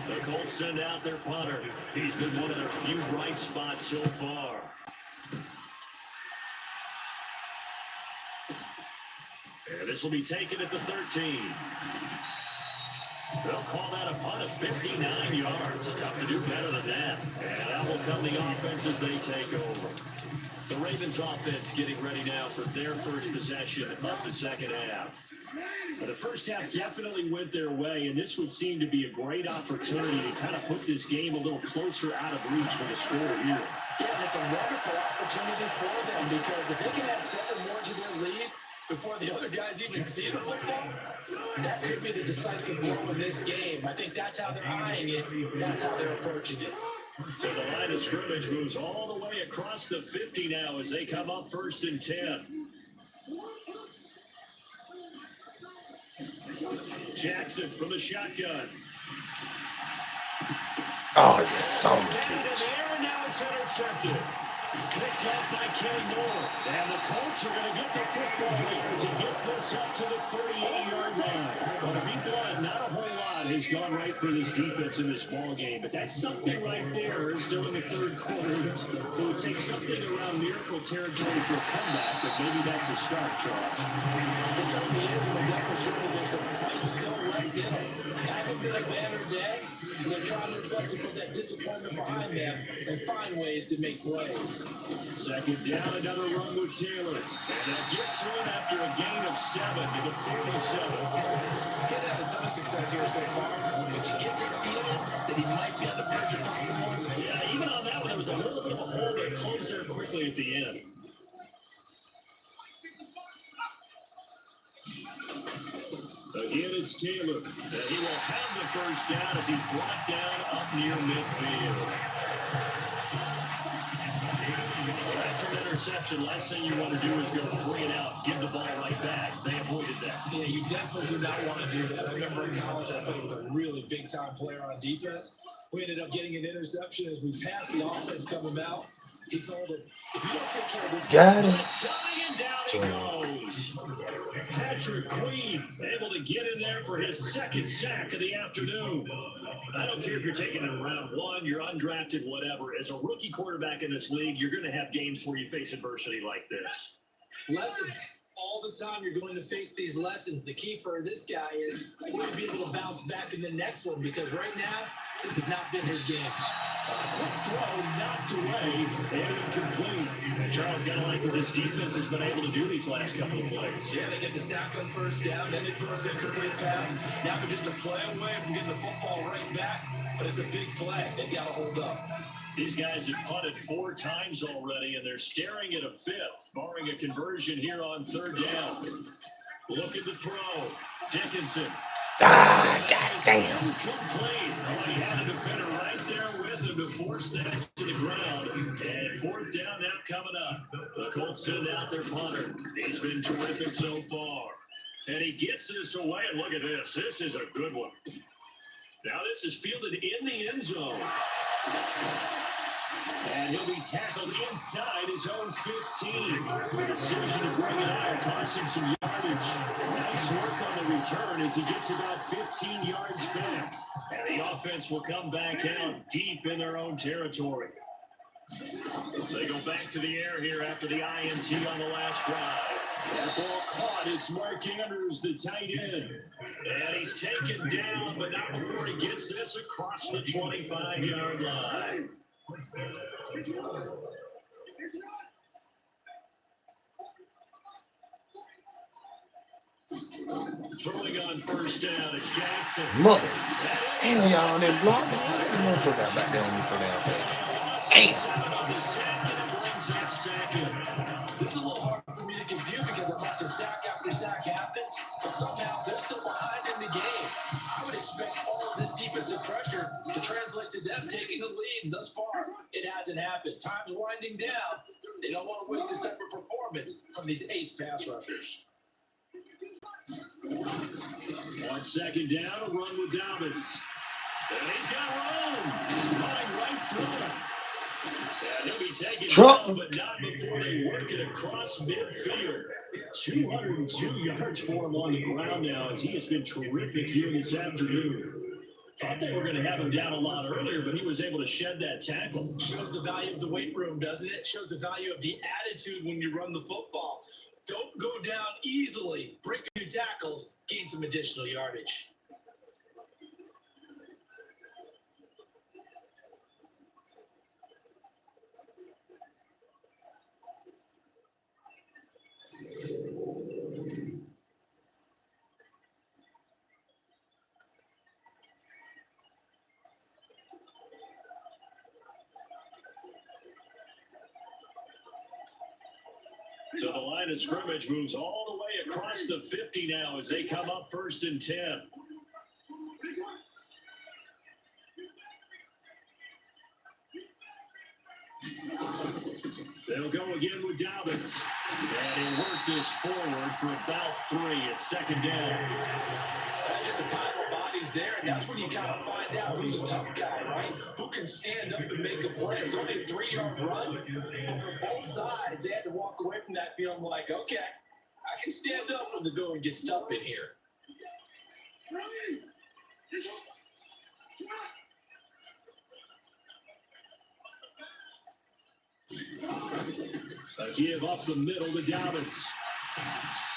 The Colts send out their punter. He's been one of their few bright spots so far. And this will be taken at the 13. They'll call that a punt of 59 yards. Tough to do better than that. And that will come the offense as they take over. The Ravens offense getting ready now for their first possession of the second half. The first half definitely went their way, and this would seem to be a great opportunity to kind of put this game a little closer out of reach with a score here. Yeah, it's a wonderful opportunity for them because if they can add 7 more to their lead before the other guys even see the football, that could be the decisive blow in this game. I think that's how they're eyeing it. That's how they're approaching it. So the line of scrimmage moves all the way across the 50 now as they come up 1st and 10. Jackson from the shotgun. Oh, you son of a Down in bitch. the air, and now it's intercepted. Picked up by Kenny Moore. And the Colts are going to get the football here as he gets this up to the 38-yard line. Well, to be blunt, not a whole lot has gone right for this defense in this ball game, but that's something right there still in the third quarter. It would take something around miracle territory for a comeback, but maybe that's a start, Charles. It certainly is, and I'm definitely sure that there's some fight still left in them. It hasn't been a banner day. They're trying their best to put that disappointment behind them and find ways to make plays. Second down, another run with Taylor. And that gets one after a gain of 7 to the 47. Kid had a ton of success here so far, but you get the feeling that he might be on the verge of popping one. Yeah, even on that one, there was a little bit of a hole that closed there quickly at the end. Again, it's Taylor. And he will have the first down as he's brought down up near midfield. After an interception, last thing you want to do is go 3 and out, give the ball right back. They avoided that. Yeah, you definitely do not want to do that. I remember in college I played with a really big-time player on defense. We ended up getting an interception as we passed the offense coming out. He told him, if you don't take care of this Got guy, it. It's coming and down it goes. Patrick Queen able to get in there for his second sack of the afternoon. I don't care if you're taking it in round 1, you're undrafted, whatever. As a rookie quarterback in this league, you're going to have games where you face adversity like this. lessons. All the time you're going to face these lessons. The key for this guy is will he be able to bounce back in the next one, because right now, this has not been his game. Quick throw knocked away and incomplete. Charles got to like what this defense has been able to do these last couple of plays. Yeah, they get the sack on first down, then they throw us incomplete pass. Now they're just a play away from getting the football right back, but it's a big play. They've got to hold up. These guys have punted 4 times already, and they're staring at a 5th, barring a conversion here on 3rd down. Looking to throw. Dickinson. Ah, goddamn. Complete. Oh, he had a defender right there with him to force that to the ground. And 4th down now coming up. The Colts send out their punter. He's been terrific so far. And he gets this away, and look at this. This is a good one. Now this is fielded in the end zone. And he'll be tackled inside his own 15. The decision to bring it out cost him some yardage. Nice work on the return as he gets about 15 yards back. And the offense will come back out deep in their own territory. They go back to the air here after the INT on the last drive. That ball caught. It's Mark Andrews, the tight end. And he's taken down, but not before he gets this across the 25-yard line. Throwing on 1st down, it's Jackson. Mother. Hell, y'all on that block. How did the motherfucker got back there on me so damn fast? This is a little hard for me to compute because I'm watching sack after sack happen, but somehow they're still behind in the game. I would expect all of this defensive pressure to translate to them taking the lead. Thus far, it hasn't happened. Time's winding down. They don't want to waste this type of performance from these ace pass rushers. 1 second down, a run with Dobbins. And he's got room. Running right through him. And he'll be taken down, but not before they work it across midfield. 202 yards for him on the ground now, as he has been terrific here this afternoon. Thought they were going to have him down a lot earlier, but he was able to shed that tackle. Shows the value of the weight room, doesn't it? Shows the value of the attitude when you run the football. Don't go down easily. Break a few tackles, gain some additional yardage. So the line of scrimmage moves all the way across the 50 now as they come up 1st and 10. They'll go again with Dobbins. And he'll work this forward for about 3 at 2nd down. That's just a pile of bodies there, and that's when you kind of find out who's a tough guy, right? Who can stand up and make a play. It's only a 3-yard run, but for both sides, they had to walk away from that feeling like, okay, I can stand up when the going gets tough in here. A give up the middle to Dobbins.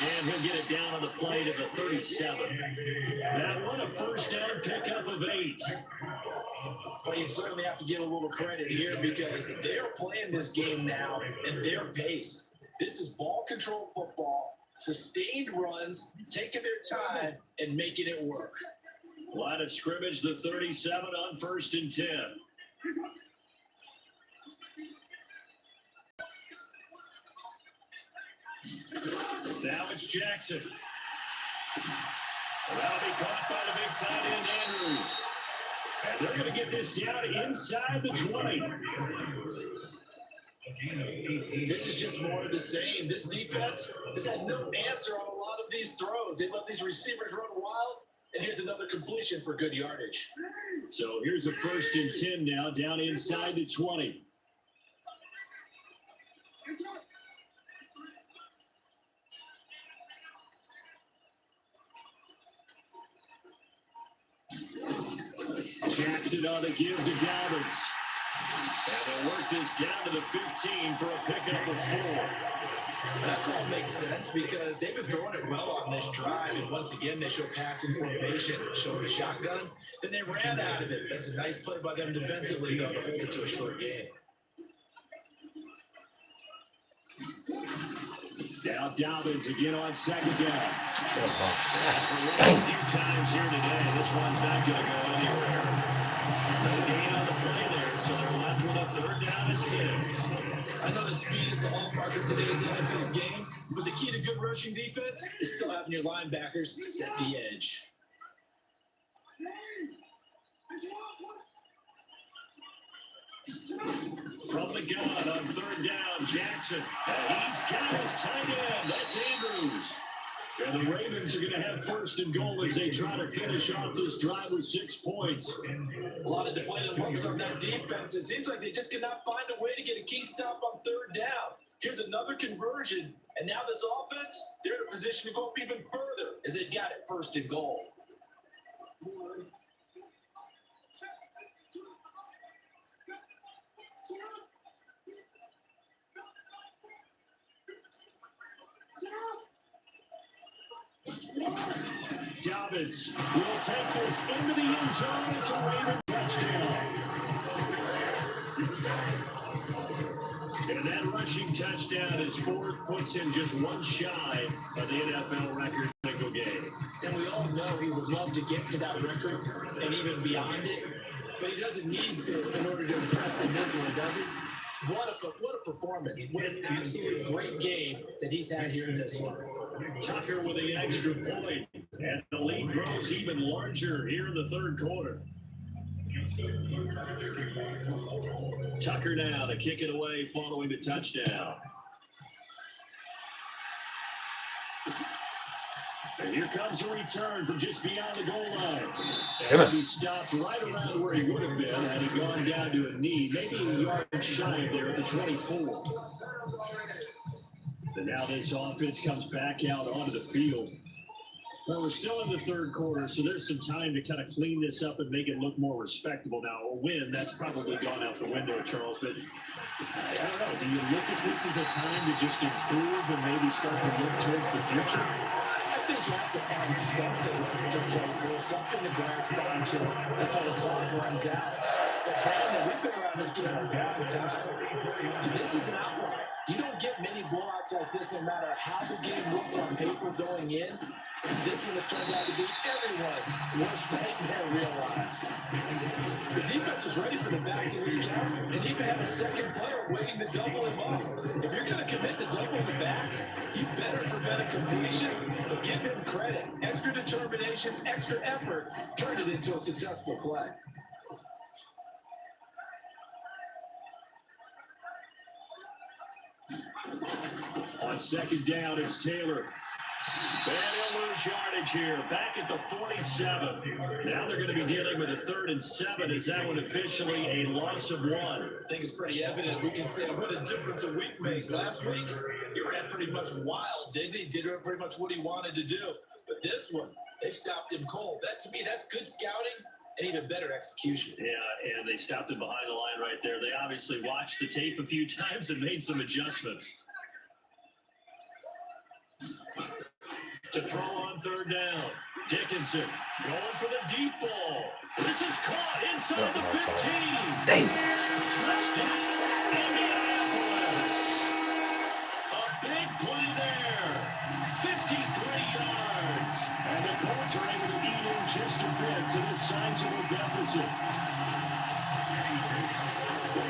And he'll get it down on the play to the 37. That one a 1st down pickup of 8. Well, you certainly have to give a little credit here because they're playing this game now at their pace. This is ball control football, sustained runs, taking their time and making it work. Line of scrimmage, the 37 on 1st and 10. Now it's Jackson. That'll be caught by the big tight end, Andrews. And they're going to get this down inside the 20. This is just more of the same. This defense has had no answer on a lot of these throws. They let these receivers run wild, and here's another completion for good yardage. So here's a 1st and 10 now, down inside the 20. Jackson on the give to Dobbins. And they'll work this down to the 15 for a pickup of 4. That call makes sense because they've been throwing it well on this drive, and once again they show passing formation, showing a shotgun. Then they ran out of it. That's a nice play by them defensively, though, to hold it to a short game. Now Dobbins again on 2nd down. For a few times here today, this one's not going to go anywhere. No gain on the play there, so they're left with a 3rd down and 6. I know the speed is the hallmark of today's NFL game, but the key to good rushing defense is still having your linebackers set the edge. From the gun on 3rd down, Jackson. And he's got his tight end. That's Andrews. And the Ravens are going to have 1st and goal as they try to finish off this drive with 6 points. A lot of deflated looks on that defense. It seems like they just cannot find a way to get a key stop on 3rd down. Here's another conversion, and now this offense, they're in a position to go up even further as they've got it 1st and goal. Dobbins will take this into the end zone. It's a Raven touchdown. And that rushing touchdown is 4th, puts him just 1 shy of the NFL record single game. And we all know he would love to get to that record and even beyond it, but he doesn't need to in order to impress in this one, does he? What a performance. What an absolute great game that he's had here in this one. Tucker with the extra point, and the lead grows even larger here in the 3rd quarter. Tucker now to kick it away following the touchdown. And here comes a return from just beyond the goal line. And he stopped right around where he would have been had he gone down to a knee, maybe a yard shy of there at the 24. And now this offense comes back out onto the field. Well, we're still in the 3rd quarter, so there's some time to kind of clean this up and make it look more respectable. Now, a win, that's probably gone out the window, Charles, but I don't know. Do you look at this as a time to just improve and maybe start to look towards the future? I think you have to find something to play for, something to grasp onto until the clock runs out. But Brandon, we've been around this game a long time. This is an outlier. You don't get many blowouts like this no matter how the game looks on paper going in. This one has turned out to be everyone's worst nightmare realized. The defense was ready for the back to lead out and even had a second player waiting to double him up. If you're going to commit to doubling the back, you better prevent a completion, but give him credit. Extra determination, extra effort turned it into a successful play. On 2nd down, it's Taylor. And he'll lose yardage here, back at the 47. Now they're going to be dealing with a 3rd and 7. Is that one officially a loss of 1? I think it's pretty evident. We can say what a difference a week makes. Last week, he ran pretty much wild, didn't he? Did pretty much what he wanted to do. But this one, they stopped him cold. That, to me, that's good scouting and even better execution. Yeah, and they stopped him behind the line right there. They obviously watched the tape a few times and made some adjustments. To throw on 3rd down. Dickinson going for the deep ball. This is caught inside the 15. Touchdown, Indianapolis. A big play there. 53 yards. And the Colts are able to eat in just a bit to this sizable deficit.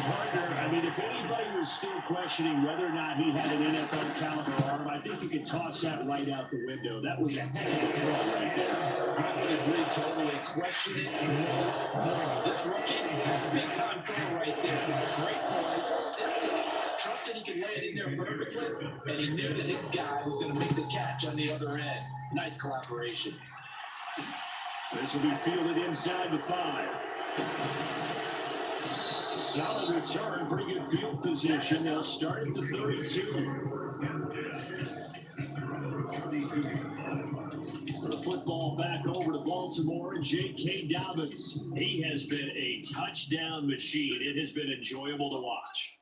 Partner, I mean, if anybody was still questioning whether or not he had an NFL caliber arm, I think you could toss that right out the window. That was a heck of a throw right there. I would agree totally. Question it. No. This rookie, big time throw right there. Great plays. Stepped up. Trusted that he could lay it in there perfectly, and he knew that his guy was going to make the catch on the other end. Nice collaboration. This will be fielded inside the 5. Solid return, pretty good field position. They'll start at the 32. The football back over to Baltimore, J.K. Dobbins. He has been a touchdown machine. It has been enjoyable to watch.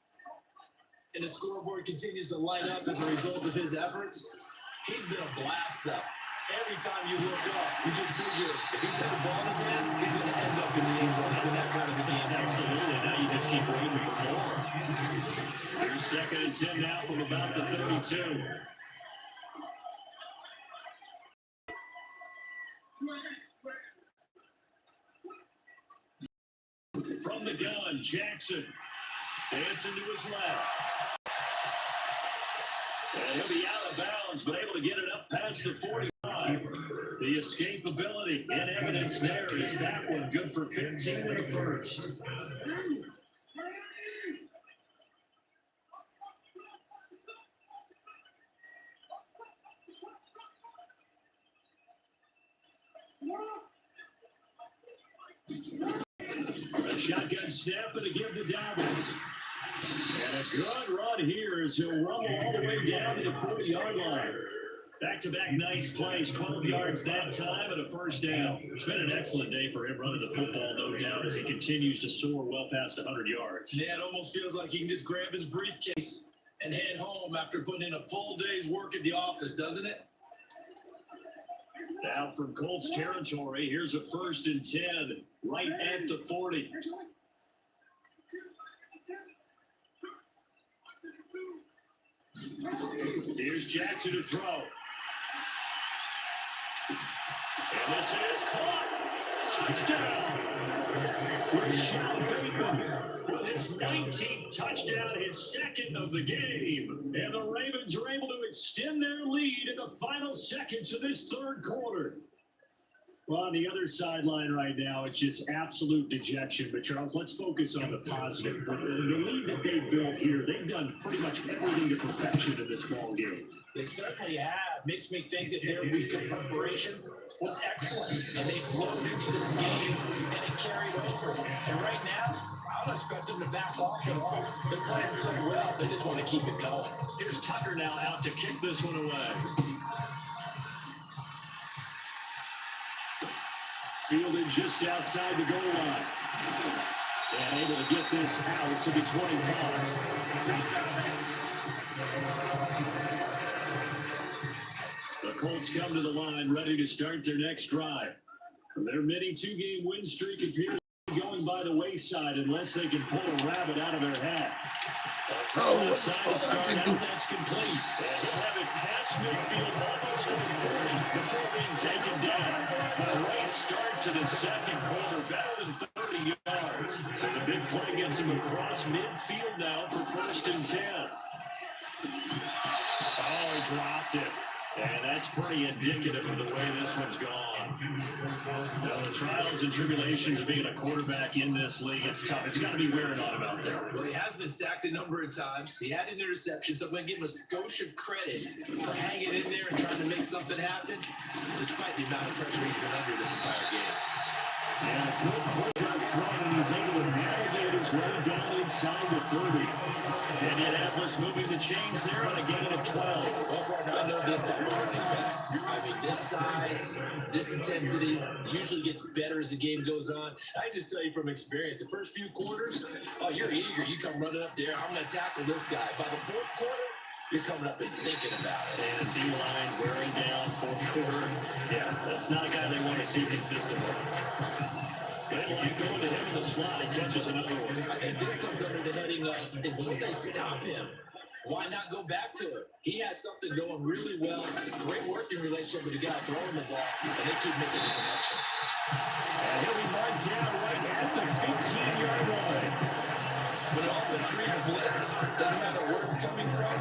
And the scoreboard continues to light up as a result of his efforts. He's been a blast, though. Every time you look up, you just figure if he's got a ball in his hands, he's going to end up in the end zone. It's been that kind of a game. Absolutely. Now you just keep waiting for more. Here's 2nd and 10 now from about the 32. From the gun, Jackson dancing to his left. And he'll be out of bounds, but able to get it up past the 45. The escapability in evidence there is that one good for 15 in the first. A shotgun snap and a give to Dobbins. And a good run here as he'll rumble all the way down to the 40-yard line. Back-to-back nice plays, 12 yards that time and a first down. It's been an excellent day for him running the football, no doubt, as he continues to soar well past 100 yards. Yeah, it almost feels like he can just grab his briefcase and head home after putting in a full day's work at the office, doesn't it? Now from Colts territory, here's a 1st and 10, right at the 40. Here's Jackson to throw. And this is caught. Touchdown. Rashad Bateman with his 19th touchdown, his 2nd of the game. And the Ravens are able to extend their lead in the final seconds of this 3rd quarter. Well, on the other sideline right now, it's just absolute dejection. But, Charles, let's focus on the positive. The lead that they've built here, they've done pretty much everything to perfection in this ball game. They certainly have. Makes me think that their week of preparation was excellent. And they flowed into this game, and it carried over. And right now, I don't expect them to back off at all. They're playing so well, they just want to keep it going. Here's Thugga now out to kick this one away. Fielded just outside the goal line. And able to get this out to the 25. The Colts come to the line ready to start their next drive. Their mini 2-game win streak appears to be going by the wayside unless they can pull a rabbit out of their hat. Oh, what the Side fuck to start did I out, do? that's complete. And he'll have it past midfield almost to the 40 before being taken down. A great start to the 2nd quarter, better than 30 yards. So the big play gets him across midfield now for 1st and 10. Oh, he dropped it. And that's pretty indicative of the way this one's gone. Now, the trials and tribulations of being a quarterback in this league, it's tough. It's got to be wearing on him out there. Well, he has been sacked a number of times. He had an interception, so I'm going to give him a skosh of credit for hanging in there and trying to make something happen, despite the amount of pressure he's been under this entire game. And a good push up front, and he's able to navigate his way down inside the 30. Indianapolis moving the chains there on a gain of 12. Well, partner, I know this type of running back. I mean, this size, this intensity usually gets better as the game goes on. I just tell you from experience, the first few quarters, oh, you're eager. You come running up there. I'm going to tackle this guy. By the 4th quarter, you're coming up and thinking about it. And D-line wearing down 4th quarter. Yeah, that's not a guy they want to see consistently. They like going to him in the slot. He catches another one. I think this comes under the heading of until they stop him, why not go back to it? He has something going really well. Great working relationship with the guy throwing the ball, and they keep making the connection. And he'll be marked down right at the 15-yard line. When an offense reads a blitz, doesn't matter where it's coming from,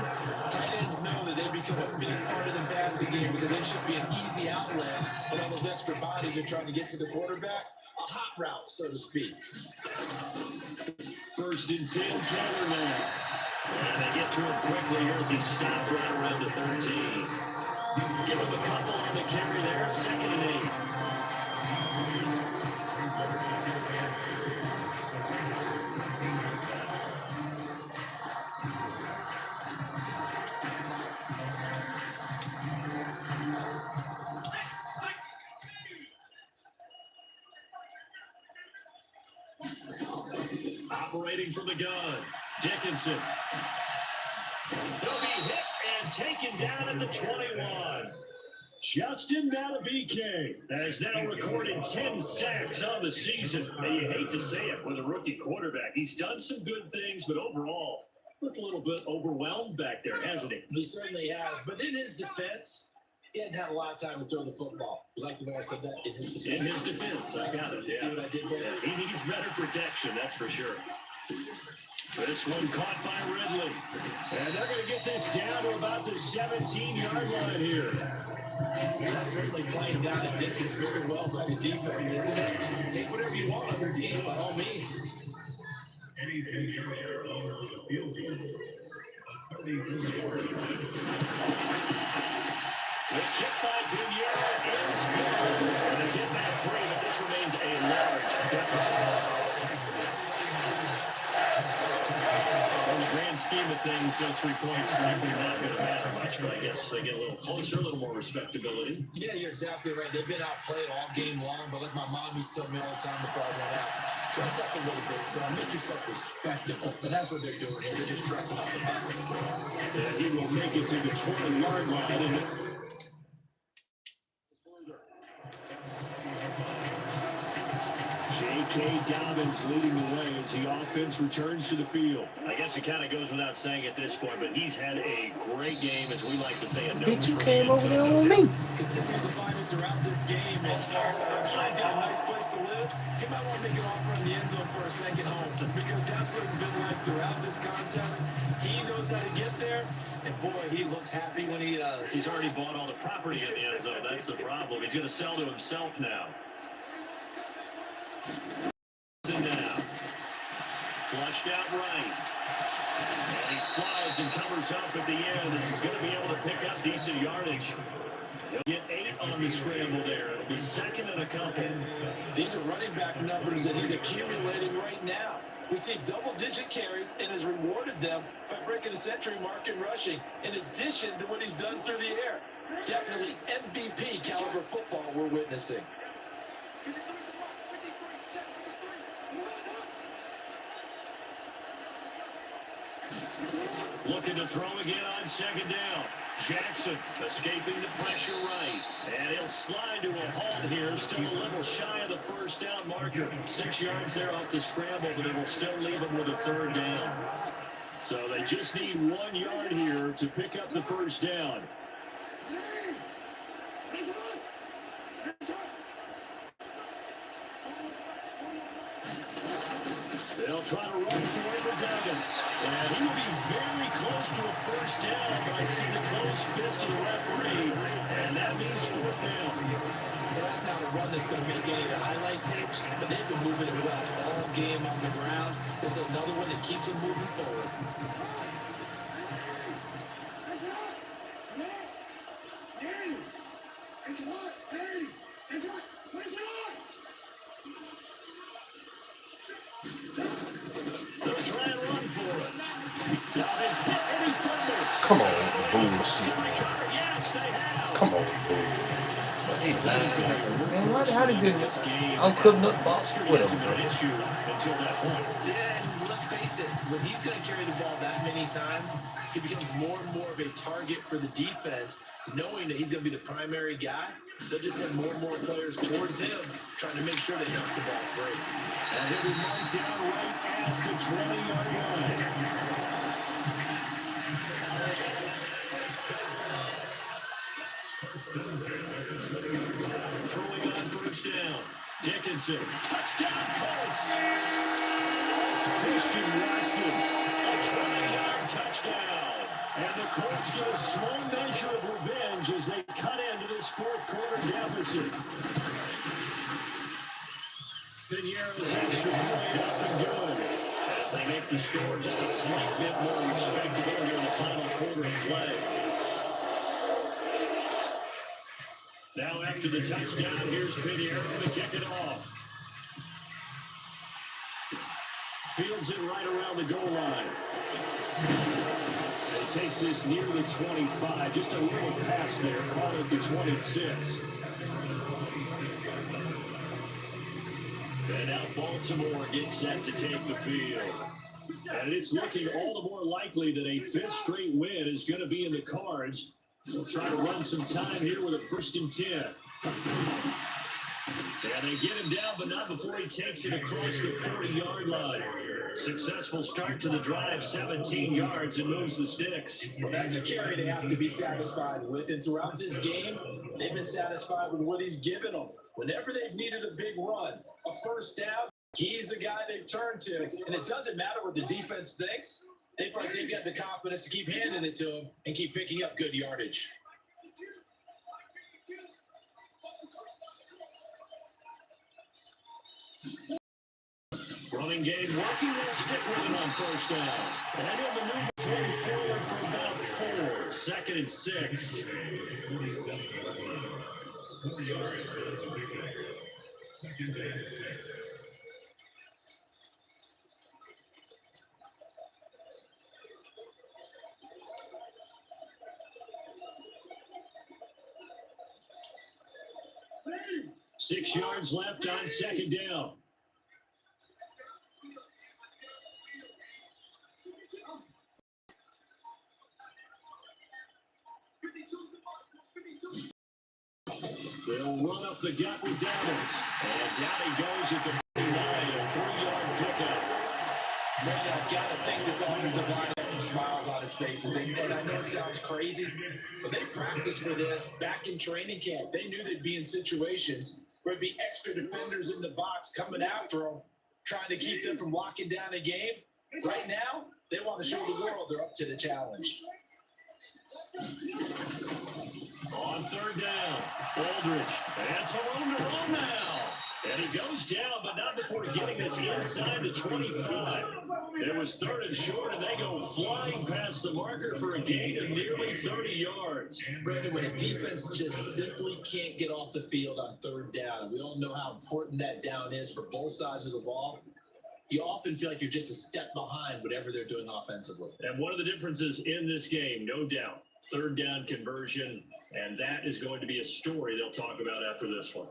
tight ends know that they become a big part of the passing game because they should be an easy outlet when all those extra bodies are trying to get to the quarterback. A hot route, so to speak. 1st and 10, Taylor now. And they get to him quickly here as he stopped right around the 13. Give him a couple on the carry there, 2nd and 8. Operating from the gun, Dickinson. He'll be hit and taken down at the 21. Justin Matabike has now recorded 10 sacks on the season. And you hate to say it with a rookie quarterback. He's done some good things, but overall, looked a little bit overwhelmed back there, hasn't he? He certainly has. But in his defense, he hadn't had a lot of time to throw the football. You like the way I said that? In his defense. In his defense, I got it. Yeah. See what I did there? Yeah, he needs better protection, that's for sure. This one caught by Ridley. And they're going to get this down to about the 17-yard line here. That's certainly playing down a distance very well by the defense, isn't it? Take whatever you want underneath, by all means. The kick by Pinheiro is good. And they get back 3, but this remains a large deficit. In the grand scheme of things, those 3 points likely not going to matter much, but I guess they get a little closer, a little more respectability. Yeah, you're exactly right. They've been outplayed all game long, but like my mom used to tell me all the time before I went out, dress up a little bit, son. Make yourself respectable. And that's what they're doing here. They're just dressing up the final score. And he will make it to the 20-yard line. And J.K. Dobbins leading the way as the offense returns to the field. I guess it kind of goes without saying at this point, but he's had a great game, as we like to say. Bitch, you came over there on me. Continues to find it throughout this game, and I'm sure he's got a nice place to live. He might want to make an offer in the end zone for a second home, because that's what it's been like throughout this contest. He knows how to get there, and boy, he looks happy when he does. He's already bought all the property in the end zone. That's the problem. He's going to sell to himself now. Now, flushed out right. And he slides and covers up at the end as he's going to be able to pick up decent yardage. He'll get 8 on the scramble there. It'll be 2nd and a couple. These are running back numbers that he's accumulating right now. Received double-digit carries and has rewarded them by breaking the century mark in rushing, in addition to what he's done through the air. Definitely MVP caliber football we're witnessing. Looking to throw again on 2nd down. Jackson escaping the pressure right. And he'll slide to a halt here. Still a little shy of the 1st down marker. 6 yards there off the scramble, but it will still leave him with a 3rd down. So they just need 1 yard here to pick up the 1st down. They'll try to run for it with Dobbins. And he will be very close to a 1st down, but I see the closed fist of the referee, and that means 4th down. Well, that's not a run that's going to make any of the highlight tapes, but they've been moving it well all game on the ground. This is another one that keeps them moving forward. They'll try and run for it. Dobbins hit and he fumbles. Come on, bullshit. Yes, they have. Come on, bullshit. Man, how did this I'm cooking up box with him, bro. Issue until that point. Yeah, and let's face it, when he's going to carry the ball that many times, he becomes more and more of a target for the defense, knowing that he's going to be the primary guy. They'll just send more and more players towards him, trying to make sure they knock the ball free. And he'll be marked down right at the 20-yard line. Throwing on 1st down. Dickinson. Touchdown, Colts. Christian Watson. A 20-yard touchdown. And the Colts get a small measure of revenge as they cut into this 4th quarter deficit. Pinheiro's extra point up and good. As They make the score just a slight bit more respectable here in the final quarter of play. Now after the touchdown, here's Pinheiro to kick it off. Fields it right around the goal line. And takes this near the 25. Just a little pass there. Call it the 26. And now Baltimore gets set to take the field. And it's looking all the more likely that a fifth straight win is going to be in the cards. They'll try to run some time here with a 1st and 10. And they get him down, but not before he takes it across the 40-yard line. Successful start to the drive, 17 yards, and moves the sticks. Well, that's a carry they have to be satisfied with. And throughout this game, they've been satisfied with what he's given them. Whenever they've needed a big run, a first down, he's the guy they've turned to. And it doesn't matter what the defense thinks. They feel like they've got the confidence to keep handing it to him and keep picking up good yardage. Running game working. They'll stick with it on 1st down. And he'll maneuver his way forward for about 4. 2nd and 6. 6 yards left on 2nd down. They'll run up the gut with Downey. And down he goes at the 49, a 3-yard pickup. Man, I've got to think this offensive line had some smiles on its faces. And I know it sounds crazy, but they practiced for this back in training camp. They knew they'd be in situations where there'd be extra defenders in the box coming after them, trying to keep them from locking down a game. Right now, they want to show the world they're up to the challenge. On 3rd down, Aldridge. And some room to run now. And he goes down, but not before getting this inside the 25. It was 3rd and short, and they go flying past the marker for a gain of nearly 30 yards. Brandon, when a defense just simply can't get off the field on 3rd down, and we all know how important that down is for both sides of the ball, you often feel like you're just a step behind whatever they're doing offensively. And one of the differences in this game, no doubt, 3rd down conversion, and that is going to be a story they'll talk about after this one.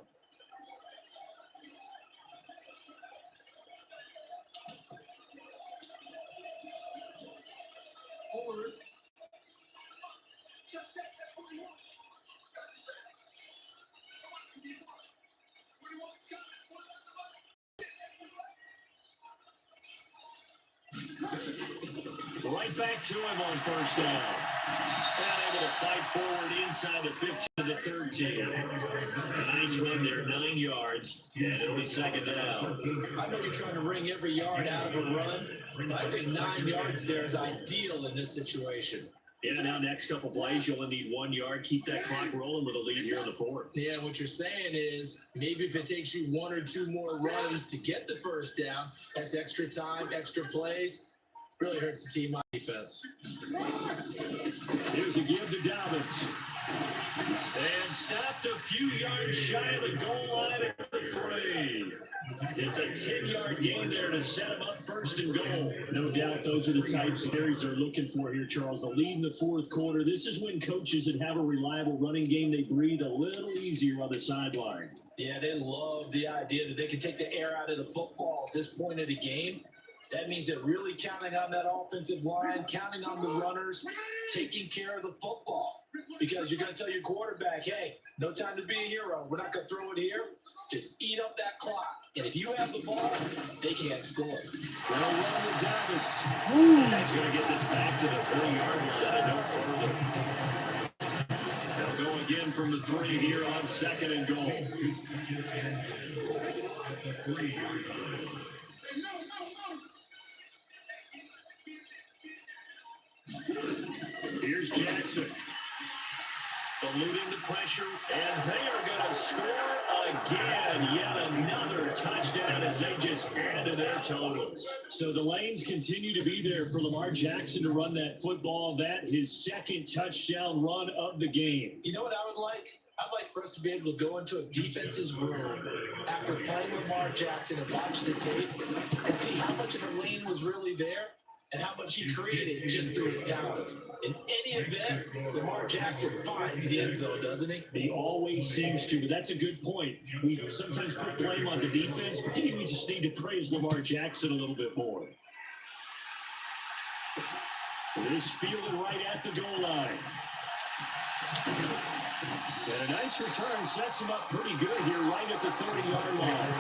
Right back to him on 1st down. And able to fight forward inside the 15 to the 13. A nice run there, 9 yards, and it'll be 2nd down. I know you're trying to wring every yard out of a run, but I think 9 yards there is ideal in this situation. Yeah, now next couple plays, you'll only need 1 yard. Keep that clock rolling with a lead here in the 4th. Yeah, what you're saying is maybe if it takes you 1 or 2 more runs to get the 1st down, that's extra time, extra plays. Really hurts the team on defense. Here's a give to Dobbins. And stopped a few yards shy of the goal line at the 3. It's a 10-yard gain there to set him up 1st and goal. No doubt those are the types of areas they're looking for here, Charles. The lead in the 4th quarter. This is when coaches that have a reliable running game, they breathe a little easier on the sideline. Yeah, they love the idea that they can take the air out of the football at this point of the game. That means they're really counting on that offensive line, counting on the runners, taking care of the football. Because you're going to tell your quarterback, hey, no time to be a hero. We're not going to throw it here. Just eat up that clock. And if you have the ball, they can't score. Well run with Dobbins. He's going to get this back to the 3-yard line and no further. They'll go again from the 3 here on 2nd and goal. Here's Jackson. Eluding the pressure, and they are going to score again. Yet another touchdown as they just add to their totals. So the lanes continue to be there for Lamar Jackson to run that football. That his second touchdown run of the game. You know what I would like? I'd like for us to be able to go into a defense's room after playing Lamar Jackson and watch the tape and see how much of the lane was really there and how much he created just through his talents. In any event, Lamar Jackson finds the end zone, doesn't he? He always seems to, but that's a good point. We sometimes put blame on the defense, but maybe we just need to praise Lamar Jackson a little bit more. This fielded right at the goal line. And a nice return sets him up pretty good here right at the 30-yard line.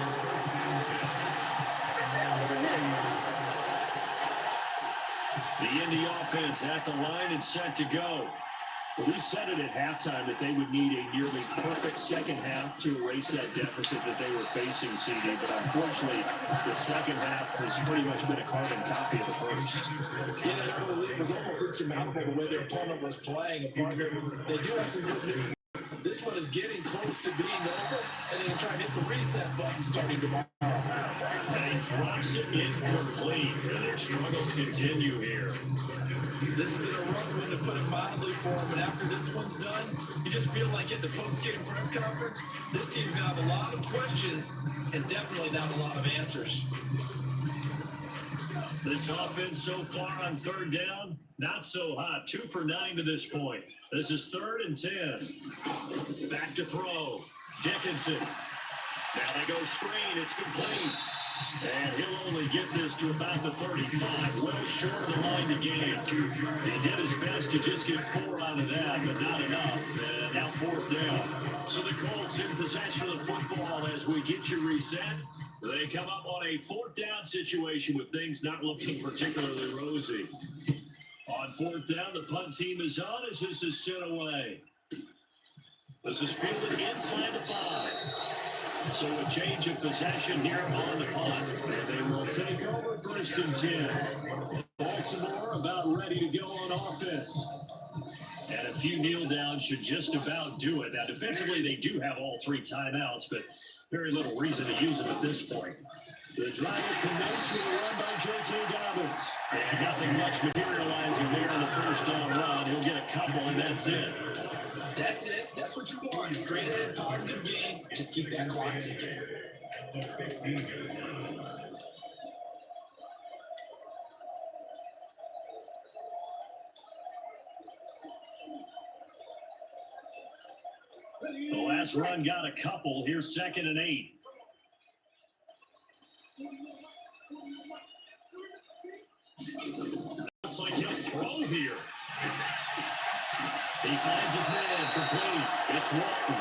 The Indy offense at the line and set to go. Well, we said it at halftime that they would need a nearly perfect second half to erase that deficit that they were facing, CD. But unfortunately, the second half has pretty much been a carbon copy of the first. Yeah, it was almost insurmountable the way their opponent was playing. And partner, they do have some good news. This one is getting close to being over, and they can try and hit the reset button starting tomorrow. And he drops it incomplete, and their struggles continue here. This has been a rough one, to put it mildly, for him, but after this one's done, you just feel like at the post-game press conference, this team's going to have a lot of questions and definitely not a lot of answers. This offense so far on third down, not so hot. 2 for 9 to this point. This is 3rd and 10. Back to throw. Dickinson. Now they go screen. It's complete. And he'll only get this to about the 35. Well short of the line to gain. He did his best to just get 4 out of that, but not enough. And now 4th down. So the Colts in possession of the football as we get you reset. They come up on a 4th down situation with things not looking particularly rosy. On 4th down, the punt team is on as this is sent away. This is fielded inside the 5. So a change of possession here on the punt. And they will take over 1st and 10. Baltimore about ready to go on offense. And a few kneel downs should just about do it. Now, defensively, they do have all 3 timeouts, but very little reason to use them at this point. The driver commenced with a run by J.K. Dobbins. And nothing much materializing there in the first down run. He'll get a couple, and that's it. That's it. That's what you want. Straight ahead, positive game. Just keep that clock ticking. The last run got a couple. Here's 2nd and 8. Looks like he'll throw here. He finds his man complete. It's Walton.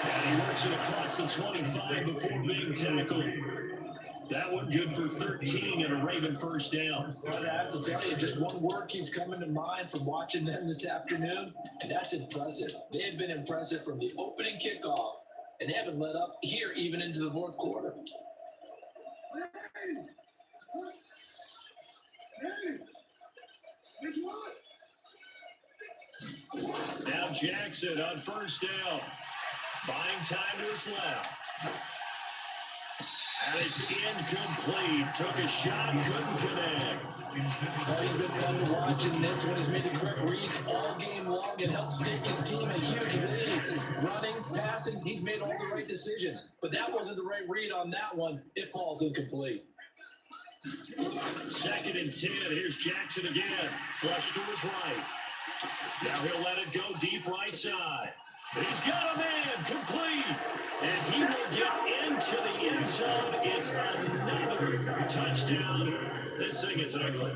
And he works it across the 25 before being tackled. That one good for 13 and a Raven first down. But I have to tell you, just one word keeps coming to mind from watching them this afternoon, and that's impressive. They have been impressive from the opening kickoff, and they haven't let up here even into the 4th quarter. Now Jackson on 1st down. Buying time to his left. And it's incomplete. Took a shot, couldn't connect. Oh, he's been fun to watch in this one. He's made the correct reads all game long and helped stake his team a huge lead. Running, passing, he's made all the right decisions. But that wasn't the right read on that one. It falls incomplete. 2nd and 10. Here's Jackson again. Flush to his right. Now he'll let it go deep right side. He's got a man complete. And he will get into the end zone. It's another touchdown. This thing is ugly.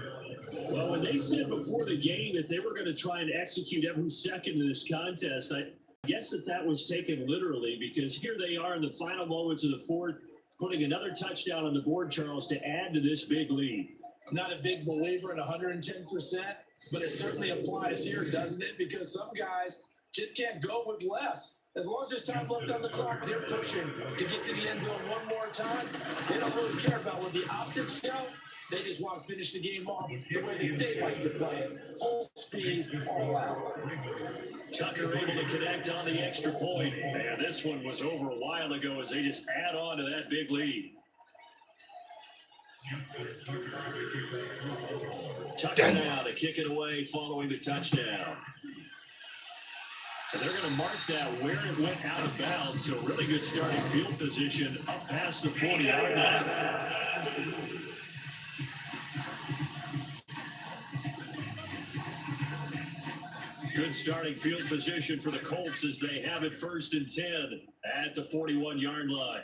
Well, when they said before the game that they were going to try and execute every second of this contest, I guess that was taken literally, because here they are in the final moments of the 4th, putting another touchdown on the board, Charles, to add to this big lead. I'm not a big believer in 110%, but it certainly applies here, doesn't it? Because some guys just can't go with less. As long as there's time left on the clock, they're pushing to get to the end zone one more time. They don't really care about where the optics go. They just want to finish the game off the way that they like to play it. Full speed, all out. Tucker able to connect on the extra point. And this one was over a while ago as they just add on to that big lead. Tucker now to kick it away following the touchdown. And they're going to mark that where it went out of bounds. So really good starting field position up past the 40-yard line. Good starting field position for the Colts as they have it 1st and 10 at the 41-yard line.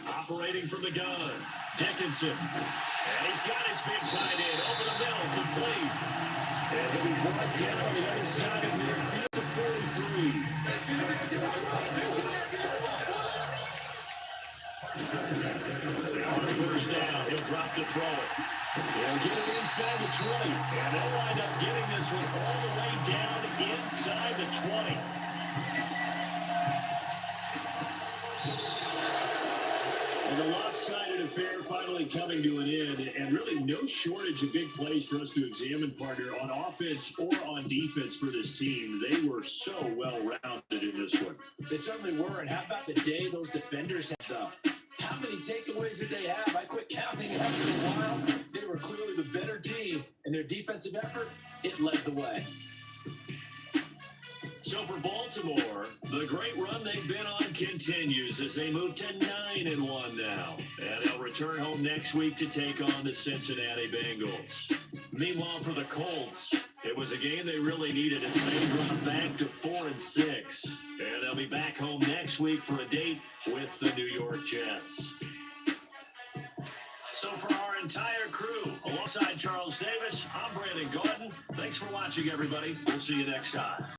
Operating from the gun, Dickinson. And he's got his big tight end over the middle, complete. And he'll be brought down on the other side of midfield to 43. On 1st down, he'll drop to throw it. They'll get it inside the 20. And they'll wind up getting this one all the way down inside the 20. And the lopsided affair finally coming to an end, and really no shortage of big plays for us to examine, partner, on offense or on defense for this team. They were so well-rounded in this one. They certainly were, and how about the day those defenders had, though? How many takeaways did they have? I quit counting after a while. They were clearly the better team, and their defensive effort, it led the way. So for Baltimore, the great run they've been on continues as they move to 9-1 now. And they'll return home next week to take on the Cincinnati Bengals. Meanwhile, for the Colts, it was a game they really needed as they drop back to 4-6. And they'll be back home next week for a date with the New York Jets. So for our entire crew, alongside Charles Davis, I'm Brandon Gordon. Thanks for watching, everybody. We'll see you next time.